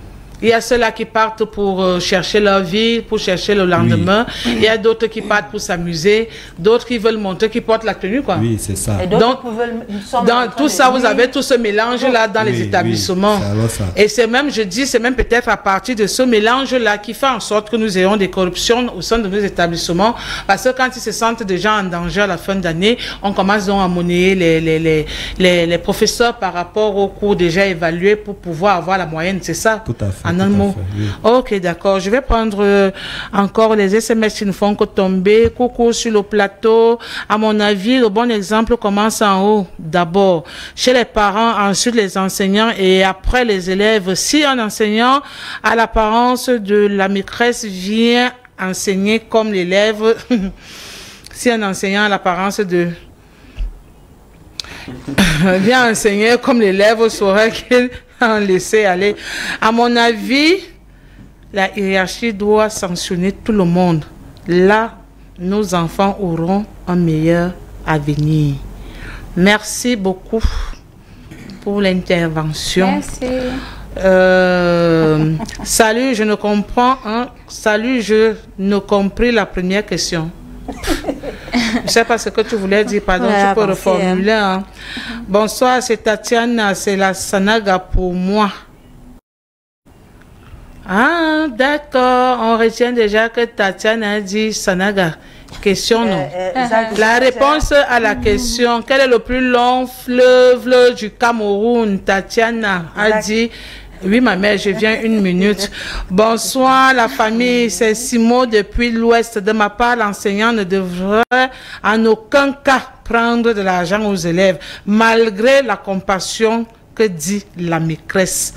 Il y a ceux-là qui partent pour chercher leur vie, pour chercher le lendemain. Il y a d'autres qui partent pour s'amuser, d'autres qui veulent montrer qu'ils portent la tenue, quoi. Oui, c'est ça. Et donc, dans tout ça, vous avez tout ce mélange-là dans les établissements. Et c'est même, je dis, c'est même peut-être à partir de ce mélange-là qui fait en sorte que nous ayons des corruptions au sein de nos établissements. Parce que quand ils se sentent déjà en danger à la fin d'année, on commence donc à monnayer les professeurs par rapport aux cours déjà évalués pour pouvoir avoir la moyenne. C'est ça? Tout à fait. En un mot. Oui. Ok, d'accord. Je vais prendre encore les SMS qui ne font que tomber. Coucou sur le plateau. À mon avis, le bon exemple commence en haut. D'abord, chez les parents, ensuite les enseignants et après les élèves. Si un enseignant a l'apparence de la maîtresse vient enseigner comme l'élève, si un enseignant a l'apparence de... vient enseigner comme l'élève saurait qu'il laisser aller. À mon avis, la hiérarchie doit sanctionner tout le monde. Là, nos enfants auront un meilleur avenir. Merci beaucoup pour l'intervention. Merci. Salut, je ne comprends. Salut, je ne compris la première question. Je ne sais pas ce que tu voulais dire, pardon, tu peux reformuler. Hein. Bonsoir, c'est Tatiana, c'est la Sanaga pour moi. Ah, d'accord, on retient déjà que Tatiana a dit Sanaga. Question non. La réponse à la question, quel est le plus long fleuve du Cameroun? Tatiana a dit... Oui, ma mère, je viens une minute. Bonsoir, la famille. C'est Simon depuis l'Ouest. De ma part, l'enseignant ne devrait en aucun cas prendre de l'argent aux élèves, malgré la compassion que dit la maîtresse.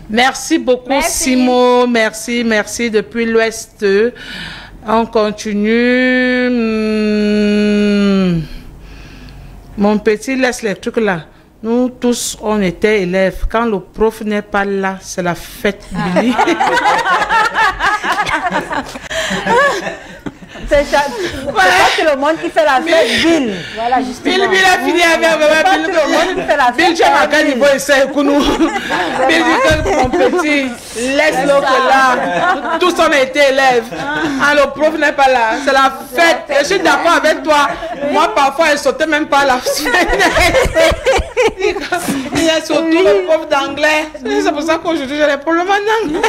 Merci beaucoup, Simon. Merci, merci depuis l'Ouest. On continue. Mon petit, laisse les trucs là. Nous tous, on était élèves. Quand le prof n'est pas là, c'est la fête. C'est le monde qui fait la fête, Bill. Voilà, justement. Bill a fini avec Bill, tu as marqué niveau essai pour nous. Bill dit que mon petit, laisse-le là. Tous on a été élèves. Le prof n'est pas là. C'est la fête. Je suis d'accord avec toi. Moi, parfois, elle sautait même pas la fenêtre. Il y a surtout le prof d'anglais. C'est pour ça qu'aujourd'hui, j'ai des problèmes en anglais.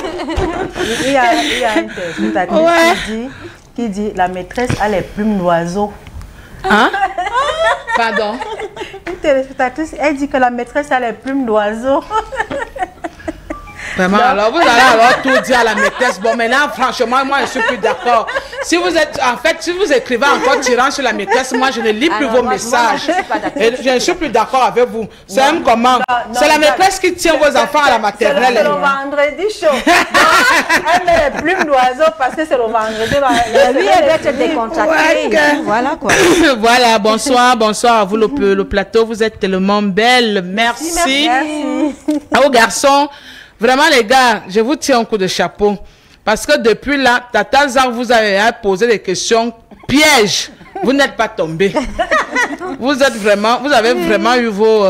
Il y a une téléspectatrice qui dit la maîtresse a les plumes d'oiseau. Hein? Pardon? Une téléspectatrice, elle dit que la maîtresse a les plumes d'oiseau. Vraiment, alors vous allez alors tout dire à la maîtresse. Bon, maintenant, franchement, moi, je suis plus d'accord. Si vous êtes, en fait, si vous écrivez encore tirant sur la maîtresse, moi, je ne lis plus vos messages. Je ne suis plus d'accord avec vous. C'est un comment? C'est la maîtresse qui tient vos enfants à la maternelle. C'est le vendredi chaud. Elle met les plumes d'oiseau parce que c'est le vendredi. Lui, elle doit être décontractée. Voilà, quoi. Voilà, bonsoir, bonsoir à vous, le plateau. Vous êtes tellement belle. Merci. Aux garçons. Vraiment, les gars, je vous tiens un coup de chapeau. Parce que depuis là, Tata Zar vous avez posé des questions pièges. Vous n'êtes pas tombés. Vous avez vraiment eu vos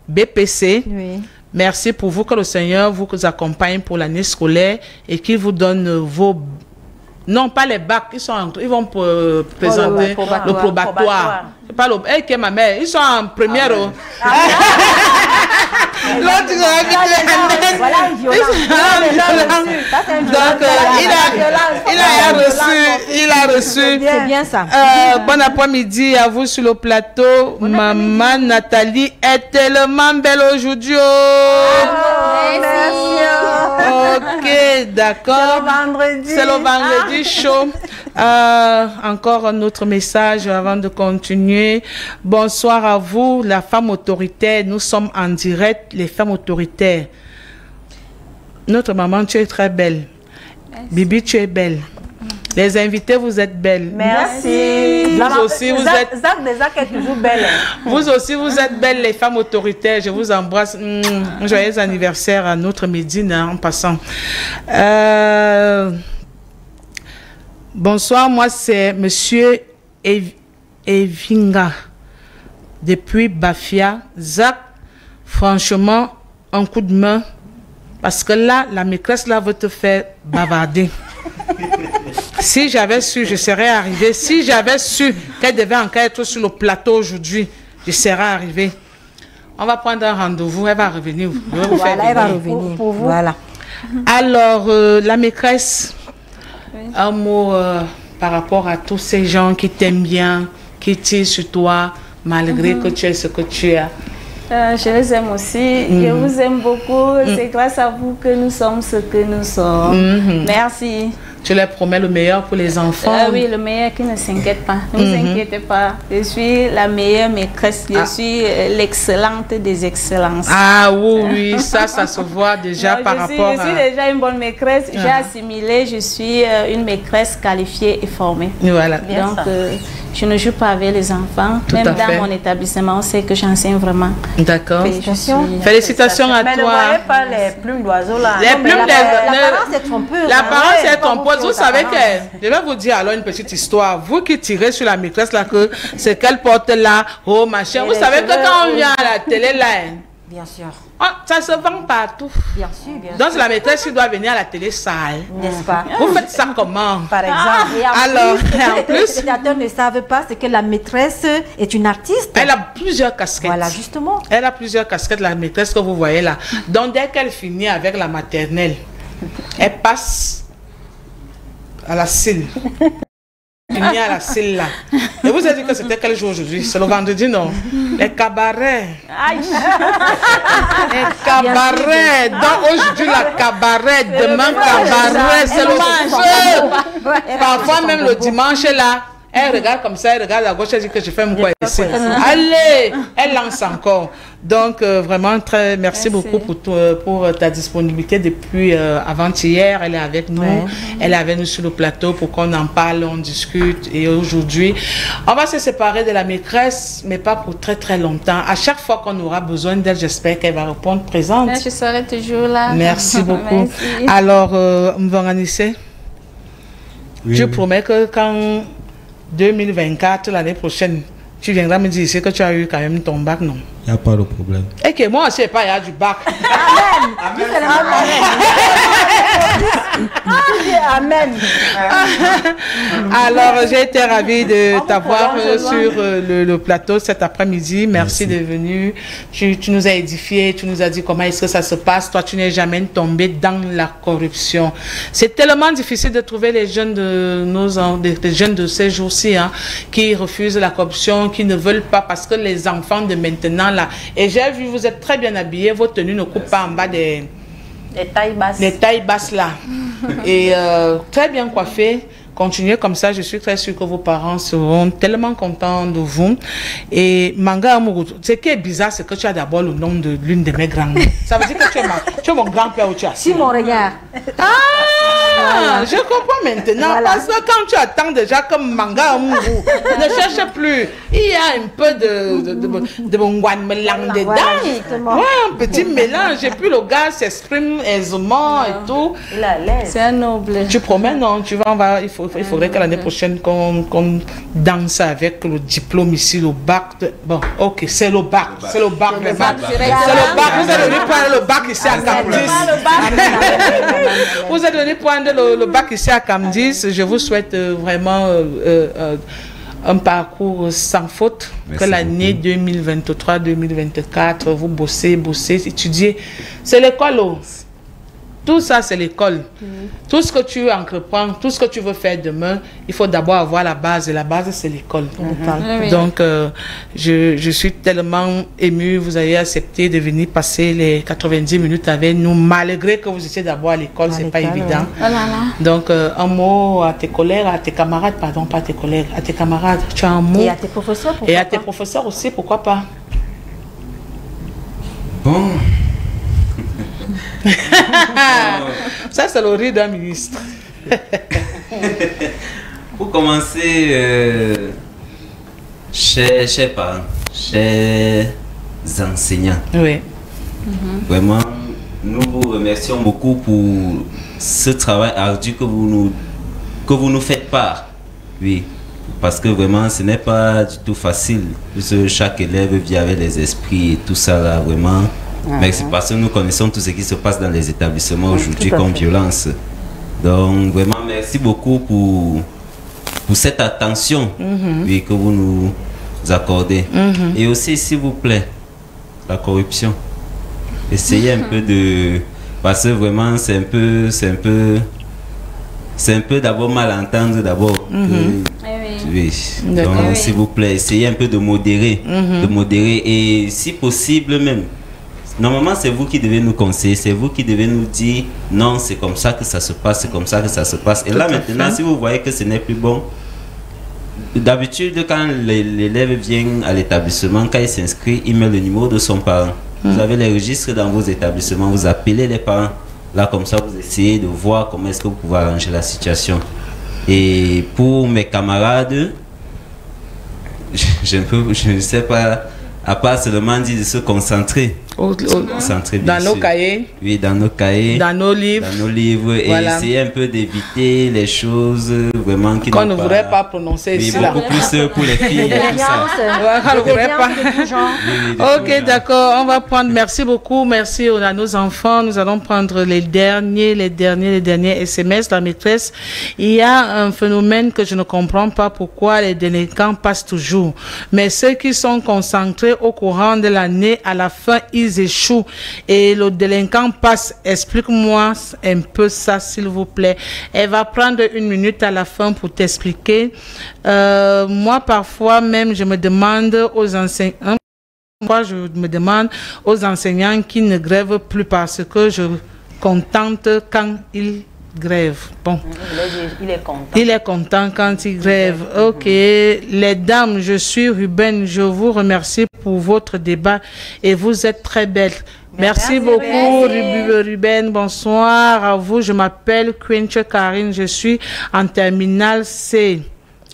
BPC. Oui. Merci pour vous, que le Seigneur vous accompagne pour l'année scolaire et qu'il vous donne vos Non, pas les bacs. Ils vont présenter le probatoire. Pas le... Hey, ma mère, ils sont en première. L'autre, voilà une violence. Donc, il a reçu. C'est bien ça. Bon après-midi à vous sur le plateau. Maman Nathalie est tellement belle aujourd'hui. Ok, d'accord. C'est le vendredi chaud. Encore un autre message avant de continuer. Bonsoir à vous, la femme autoritaire. Nous sommes en direct, les femmes autoritaires. Notre maman, tu es très belle. Merci. Bibi, tu es belle. Les invités, vous êtes belles. Merci. Vous aussi, vous êtes... Zach est toujours belle. Vous aussi, vous êtes belles, les femmes autoritaires. Je vous embrasse. Joyeux anniversaire à notre Médine, hein, en passant. Bonsoir, moi c'est Monsieur Evinga depuis Bafia. Zach, franchement, un coup de main. Parce que là, la maîtresse là veut te faire bavarder. Si j'avais su, je serais arrivée. Si j'avais su qu'elle devait encore être sur le plateau aujourd'hui, je serais arrivée. On va prendre un rendez-vous, elle va revenir. Voilà, elle va revenir. Pour vous. Voilà. Alors, la maîtresse, un mot par rapport à tous ces gens qui t'aiment bien, qui tirent sur toi, malgré que tu es ce que tu as. Je les aime aussi. Je vous aime beaucoup. C'est grâce à vous que nous sommes ce que nous sommes. Merci. Tu leur promets le meilleur pour les enfants. Oui, le meilleur, qui ne s'inquiète pas. Ne vous inquiétez pas. Je suis la meilleure maîtresse. Je suis l'excellente des excellences. Ah oui, ça se voit déjà par rapport à... Je suis déjà une bonne maîtresse. J'ai assimilé. Je suis une maîtresse qualifiée et formée. Voilà. Donc, je ne joue pas avec les enfants. Même dans mon établissement, on sait que j'enseigne vraiment. D'accord. Félicitations à toi. Mais ne voyez pas les plumes d'oiseaux là. Les plumes l'apparence est trompeuse. L'apparence est trompeuse. Vous savez que, je vais vous dire alors une petite histoire. Vous qui tirez sur la maîtresse là, que c'est qu'elle porte là, oh machin. Vous savez que quand on vient à la télé là, bien sûr. Ça se vend partout. Bien sûr, bien sûr. Donc c'est la maîtresse qui doit venir à la télé sale. N'est-ce pas? Vous faites ça comment? Par exemple. En plus, les spectateurs ne savent pas, c'est que la maîtresse est une artiste. Elle a plusieurs casquettes. Voilà, justement. Elle a plusieurs casquettes, la maîtresse que vous voyez là. Donc dès qu'elle finit avec la maternelle, elle passe à la cile. Finit à la cile là. Et vous avez dit que c'était quel jour aujourd'hui? C'est le vendredi, non? Les cabarets. Les cabarets. Donc aujourd'hui, la cabaret. Demain, cabaret. C'est le feu. Parfois même le dimanche là. Elle regarde comme ça, elle regarde à gauche, elle dit que je fais quoi ici. Allez, elle lance encore. Donc, vraiment, merci beaucoup pour ta disponibilité depuis avant-hier. Elle est avec nous. Ouais. Elle est avec nous sur le plateau pour qu'on en parle, on discute. Et aujourd'hui, on va se séparer de la maîtresse, mais pas pour très, très longtemps. À chaque fois qu'on aura besoin d'elle, j'espère qu'elle va répondre présente. Je serai toujours là. Merci beaucoup. Merci. Alors, Mvanganise, je promets que quand 2024, l'année prochaine, tu viendras me dire ici que tu as eu quand même ton bac, non? Il n'y a pas de problème. Et que moi, je ne sais pas, il y a du bac. Amen. Alors, j'ai été ravie de t'avoir sur le plateau cet après-midi. Merci de venir. Tu nous as édifié, tu nous as dit comment est-ce que ça se passe. Toi, tu n'es jamais tombé dans la corruption. C'est tellement difficile de trouver les jeunes des jeunes de ces jours-ci, hein, qui refusent la corruption, qui ne veulent pas, parce que les enfants de maintenant, là, et j'ai vu, vous êtes très bien habillés, vos tenues ne coupent pas en bas des tailles basses. Les tailles basses là. Et très bien coiffés. Continuez comme ça, je suis très sûre que vos parents seront tellement contents de vous. Et Manga Amourou, ce qui est bizarre, c'est que tu as d'abord le nom de l'une de mes grands-mères. Ça veut dire que tu es mon grand-père ou tu as... Si mon regard. Ah, je comprends maintenant. Voilà. Parce que quand tu attends déjà comme Manga Amourou, ne cherche plus. Il y a un peu de Mouane Melang dedans. Voilà, un petit mélange. Et puis le gars s'exprime aisément et tout. C'est un noble. Tu promets, non? Tu vas, il faudrait que l'année prochaine qu'on danse avec le diplôme ici, le bac. Bon, ok, c'est le bac. C'est le bac. C'est le bac. Vous allez lui prendre le bac ici à Caprice. Vous vous êtes venu prendre le bac ici à Camdis. Je vous souhaite vraiment un parcours sans faute. Merci que l'année 2023-2024, vous bossez, étudiez. C'est l'école. Tout ça, c'est l'école. Tout ce que tu entreprends, tout ce que tu veux faire demain, il faut d'abord avoir la base. Et la base, c'est l'école. Donc, je suis tellement émue. Vous avez accepté de venir passer les 90 minutes avec nous, malgré que vous étiez d'abord à l'école. C'est pas évident. Donc, un mot à tes collègues, à tes camarades, pardon, pas à tes collègues, à tes camarades. Tu as un mot. Et à tes professeurs, pourquoi pas. Et à tes professeurs aussi, pourquoi pas. Bon. Ça, c'est le rire d'un ministre. Pour commencer, chers parents, chers enseignants, oui. Vraiment, nous vous remercions beaucoup pour ce travail ardu que vous nous faites part. Oui, parce que vraiment, ce n'est pas du tout facile. Parce que chaque élève vit avec les esprits et tout ça là, vraiment. Mais c'est parce que nous connaissons tout ce qui se passe dans les établissements aujourd'hui comme violence. Donc vraiment merci beaucoup pour cette attention oui, que vous nous accordez. Et aussi s'il vous plaît, la corruption. Essayez un peu de... Parce que vraiment c'est un peu d'abord mal entendre d'abord. Oui. Donc s'il vous plaît, essayez un peu de modérer. Et si possible même. Normalement, c'est vous qui devez nous conseiller, c'est vous qui devez nous dire non, c'est comme ça que ça se passe, c'est comme ça que ça se passe. Et là maintenant, si vous voyez que ce n'est plus bon, d'habitude, quand l'élève vient à l'établissement, quand il s'inscrit, il met le numéro de son parent. Vous avez les registres dans vos établissements, vous appelez les parents. Là, comme ça, vous essayez de voir comment est-ce que vous pouvez arranger la situation. Et pour mes camarades, je ne sais pas, à part seulement dire de se concentrer. Dans nos cahiers. Oui, dans nos cahiers. Dans nos livres. Dans nos livres. Voilà. Et essayer un peu d'éviter les choses vraiment qui qu'on ne voudrait pas prononcer ici. Beaucoup plus pour les filles. Ok, d'accord. On va prendre. Merci beaucoup. Merci à nos enfants. Nous allons prendre les derniers SMS. La maîtresse. Il y a un phénomène que je ne comprends pas pourquoi les délinquants passent toujours. Mais ceux qui sont concentrés au courant de l'année, à la fin, ils échouent et le délinquant passe. Explique-moi un peu ça, s'il vous plaît. Elle va prendre 1 minute à la fin pour t'expliquer. Moi, parfois même, je me demande aux enseignants, qui ne grèvent plus parce que je contente quand ils grève. Bon. Il est content. Il est content quand il grève. Ok. Les dames, je suis Ruben. Je vous remercie pour votre débat et vous êtes très belles. Merci beaucoup, Ruben. Bonsoir à vous. Je m'appelle Quinche Karine. Je suis en terminale C.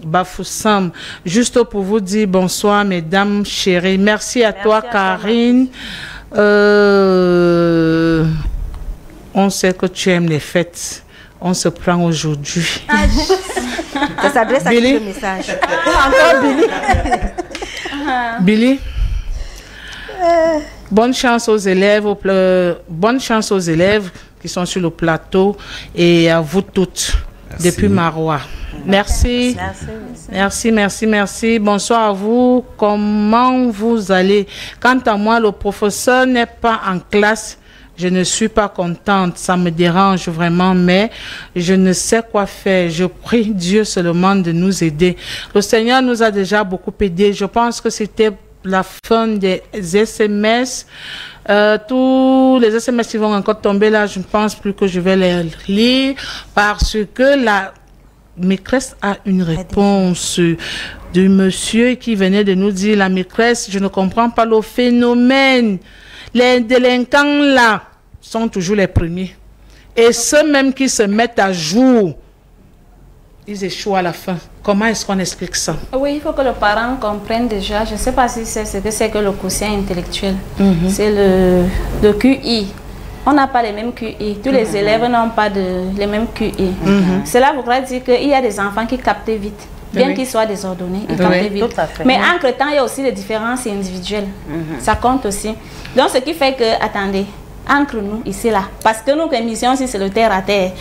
Bafoussam. Juste pour vous dire bonsoir, mesdames chéries. Merci à toi, Karine. On sait que tu aimes les fêtes. On se prend aujourd'hui. Ça s'adresse à Billy. qui le message? Encore Billy. Billy. Bonne chance aux élèves. Bonne chance aux élèves qui sont sur le plateau et à vous toutes. Merci. Depuis Marois. Merci. Merci. Bonsoir à vous. Comment vous allez? Quant à moi, le professeur n'est pas en classe. Je ne suis pas contente, ça me dérange vraiment, mais je ne sais quoi faire. Je prie Dieu seulement de nous aider. Le Seigneur nous a déjà beaucoup aidés. Je pense que c'était la fin des SMS. Tous les SMS qui vont encore tomber là, je ne pense plus que je vais les lire parce que la maîtresse a une réponse du monsieur qui venait de nous dire, la maîtresse, je ne comprends pas le phénomène. Les délinquants là sont toujours les premiers. Et ceux même qui se mettent à jour, ils échouent à la fin. Comment est-ce qu'on explique ça? Oui, il faut que le parent comprenne déjà. Je ne sais pas si c'est ce que c'est que le quotient intellectuel. C'est le QI. On n'a pas les mêmes QI. Tous les élèves n'ont pas les mêmes QI. Cela voudrait dire qu'il y a des enfants qui captent vite. Bien qu'ils soient désordonnés, ils captent vite. Mais entre temps, il y a aussi des différences individuelles. Ça compte aussi. Donc, ce qui fait que, attendez, entre nous ici là, parce que notre émission ici c'est le terre à terre.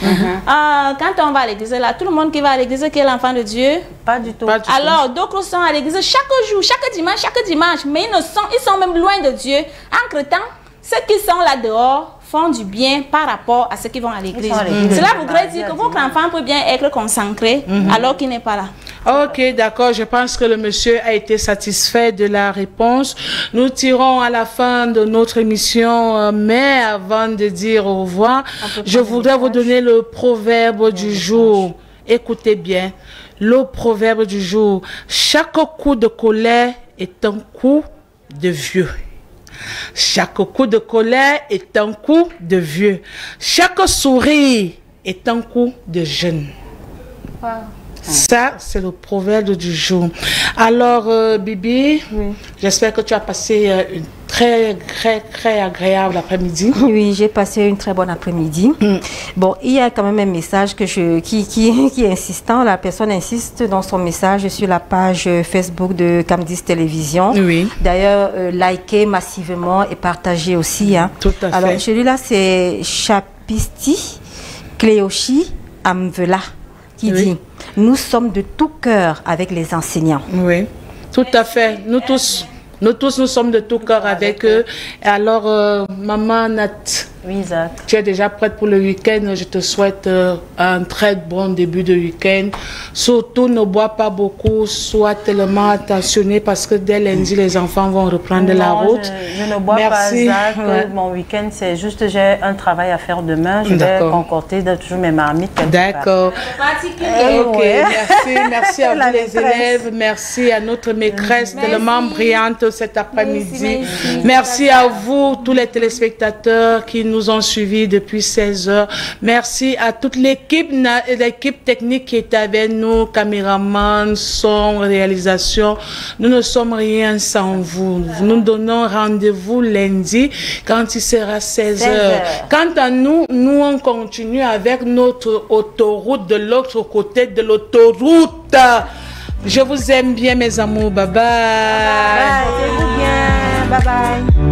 Quand on va à l'église là, tout le monde qui va à l'église qui est l'enfant de Dieu, pas du tout. Alors d'autres sont à l'église chaque jour, chaque dimanche, mais ils sont même loin de Dieu. Entre temps, ceux qui sont là dehors font du bien par rapport à ceux qui vont à l'église. Cela voudrait dire que votre enfant peut bien être concentré alors qu'il n'est pas là. Ok, d'accord. Je pense que le monsieur a été satisfait de la réponse. Nous tirons à la fin de notre émission, mais avant de dire au revoir, je voudrais vous donner le proverbe du jour. Écoutez bien, le proverbe du jour. Chaque coup de colère est un coup de vieux. Chaque coup de colère est un coup de vieux. Chaque sourire est un coup de jeune. Wow. Ça, c'est le proverbe du jour. Alors, Bibi, j'espère que tu as passé une très agréable après-midi. Oui, j'ai passé une très bonne après-midi. Bon, il y a quand même un message que qui est insistant. La personne insiste dans son message sur la page Facebook de Cam10 Télévision. Oui. D'ailleurs, likez massivement et partagez aussi. Hein. Tout à fait. Alors, celui-là, c'est Chapisti Cléochi Amvela qui dit « Nous sommes de tout cœur avec les enseignants. » Oui, tout à fait. Nous tous, nous sommes de tout cœur avec eux. Et alors, Maman Nat, tu es déjà prête pour le week-end. Je te souhaite un très bon début de week-end. Surtout, ne bois pas beaucoup. Sois tellement attentionné parce que dès lundi, les enfants vont reprendre la route. Je ne bois pas, Zach. Mon week-end, c'est juste j'ai un travail à faire demain. Je vais concocter toujours mes marmites. D'accord. Ok, merci à vous les élèves. Merci à notre maîtresse tellement brillante cet après-midi. Merci à vous, tous les téléspectateurs qui nous ont suivis depuis 16 heures. Merci à toute l'équipe technique qui est avec nous, caméraman, son, réalisation. Nous ne sommes rien sans vous. Nous donnons rendez-vous lundi quand il sera 16 heures. Quant à nous, on continue avec notre autoroute de l'autre côté de l'autoroute. Je vous aime bien, mes amours. Bye bye. Bye bye. Bye bye.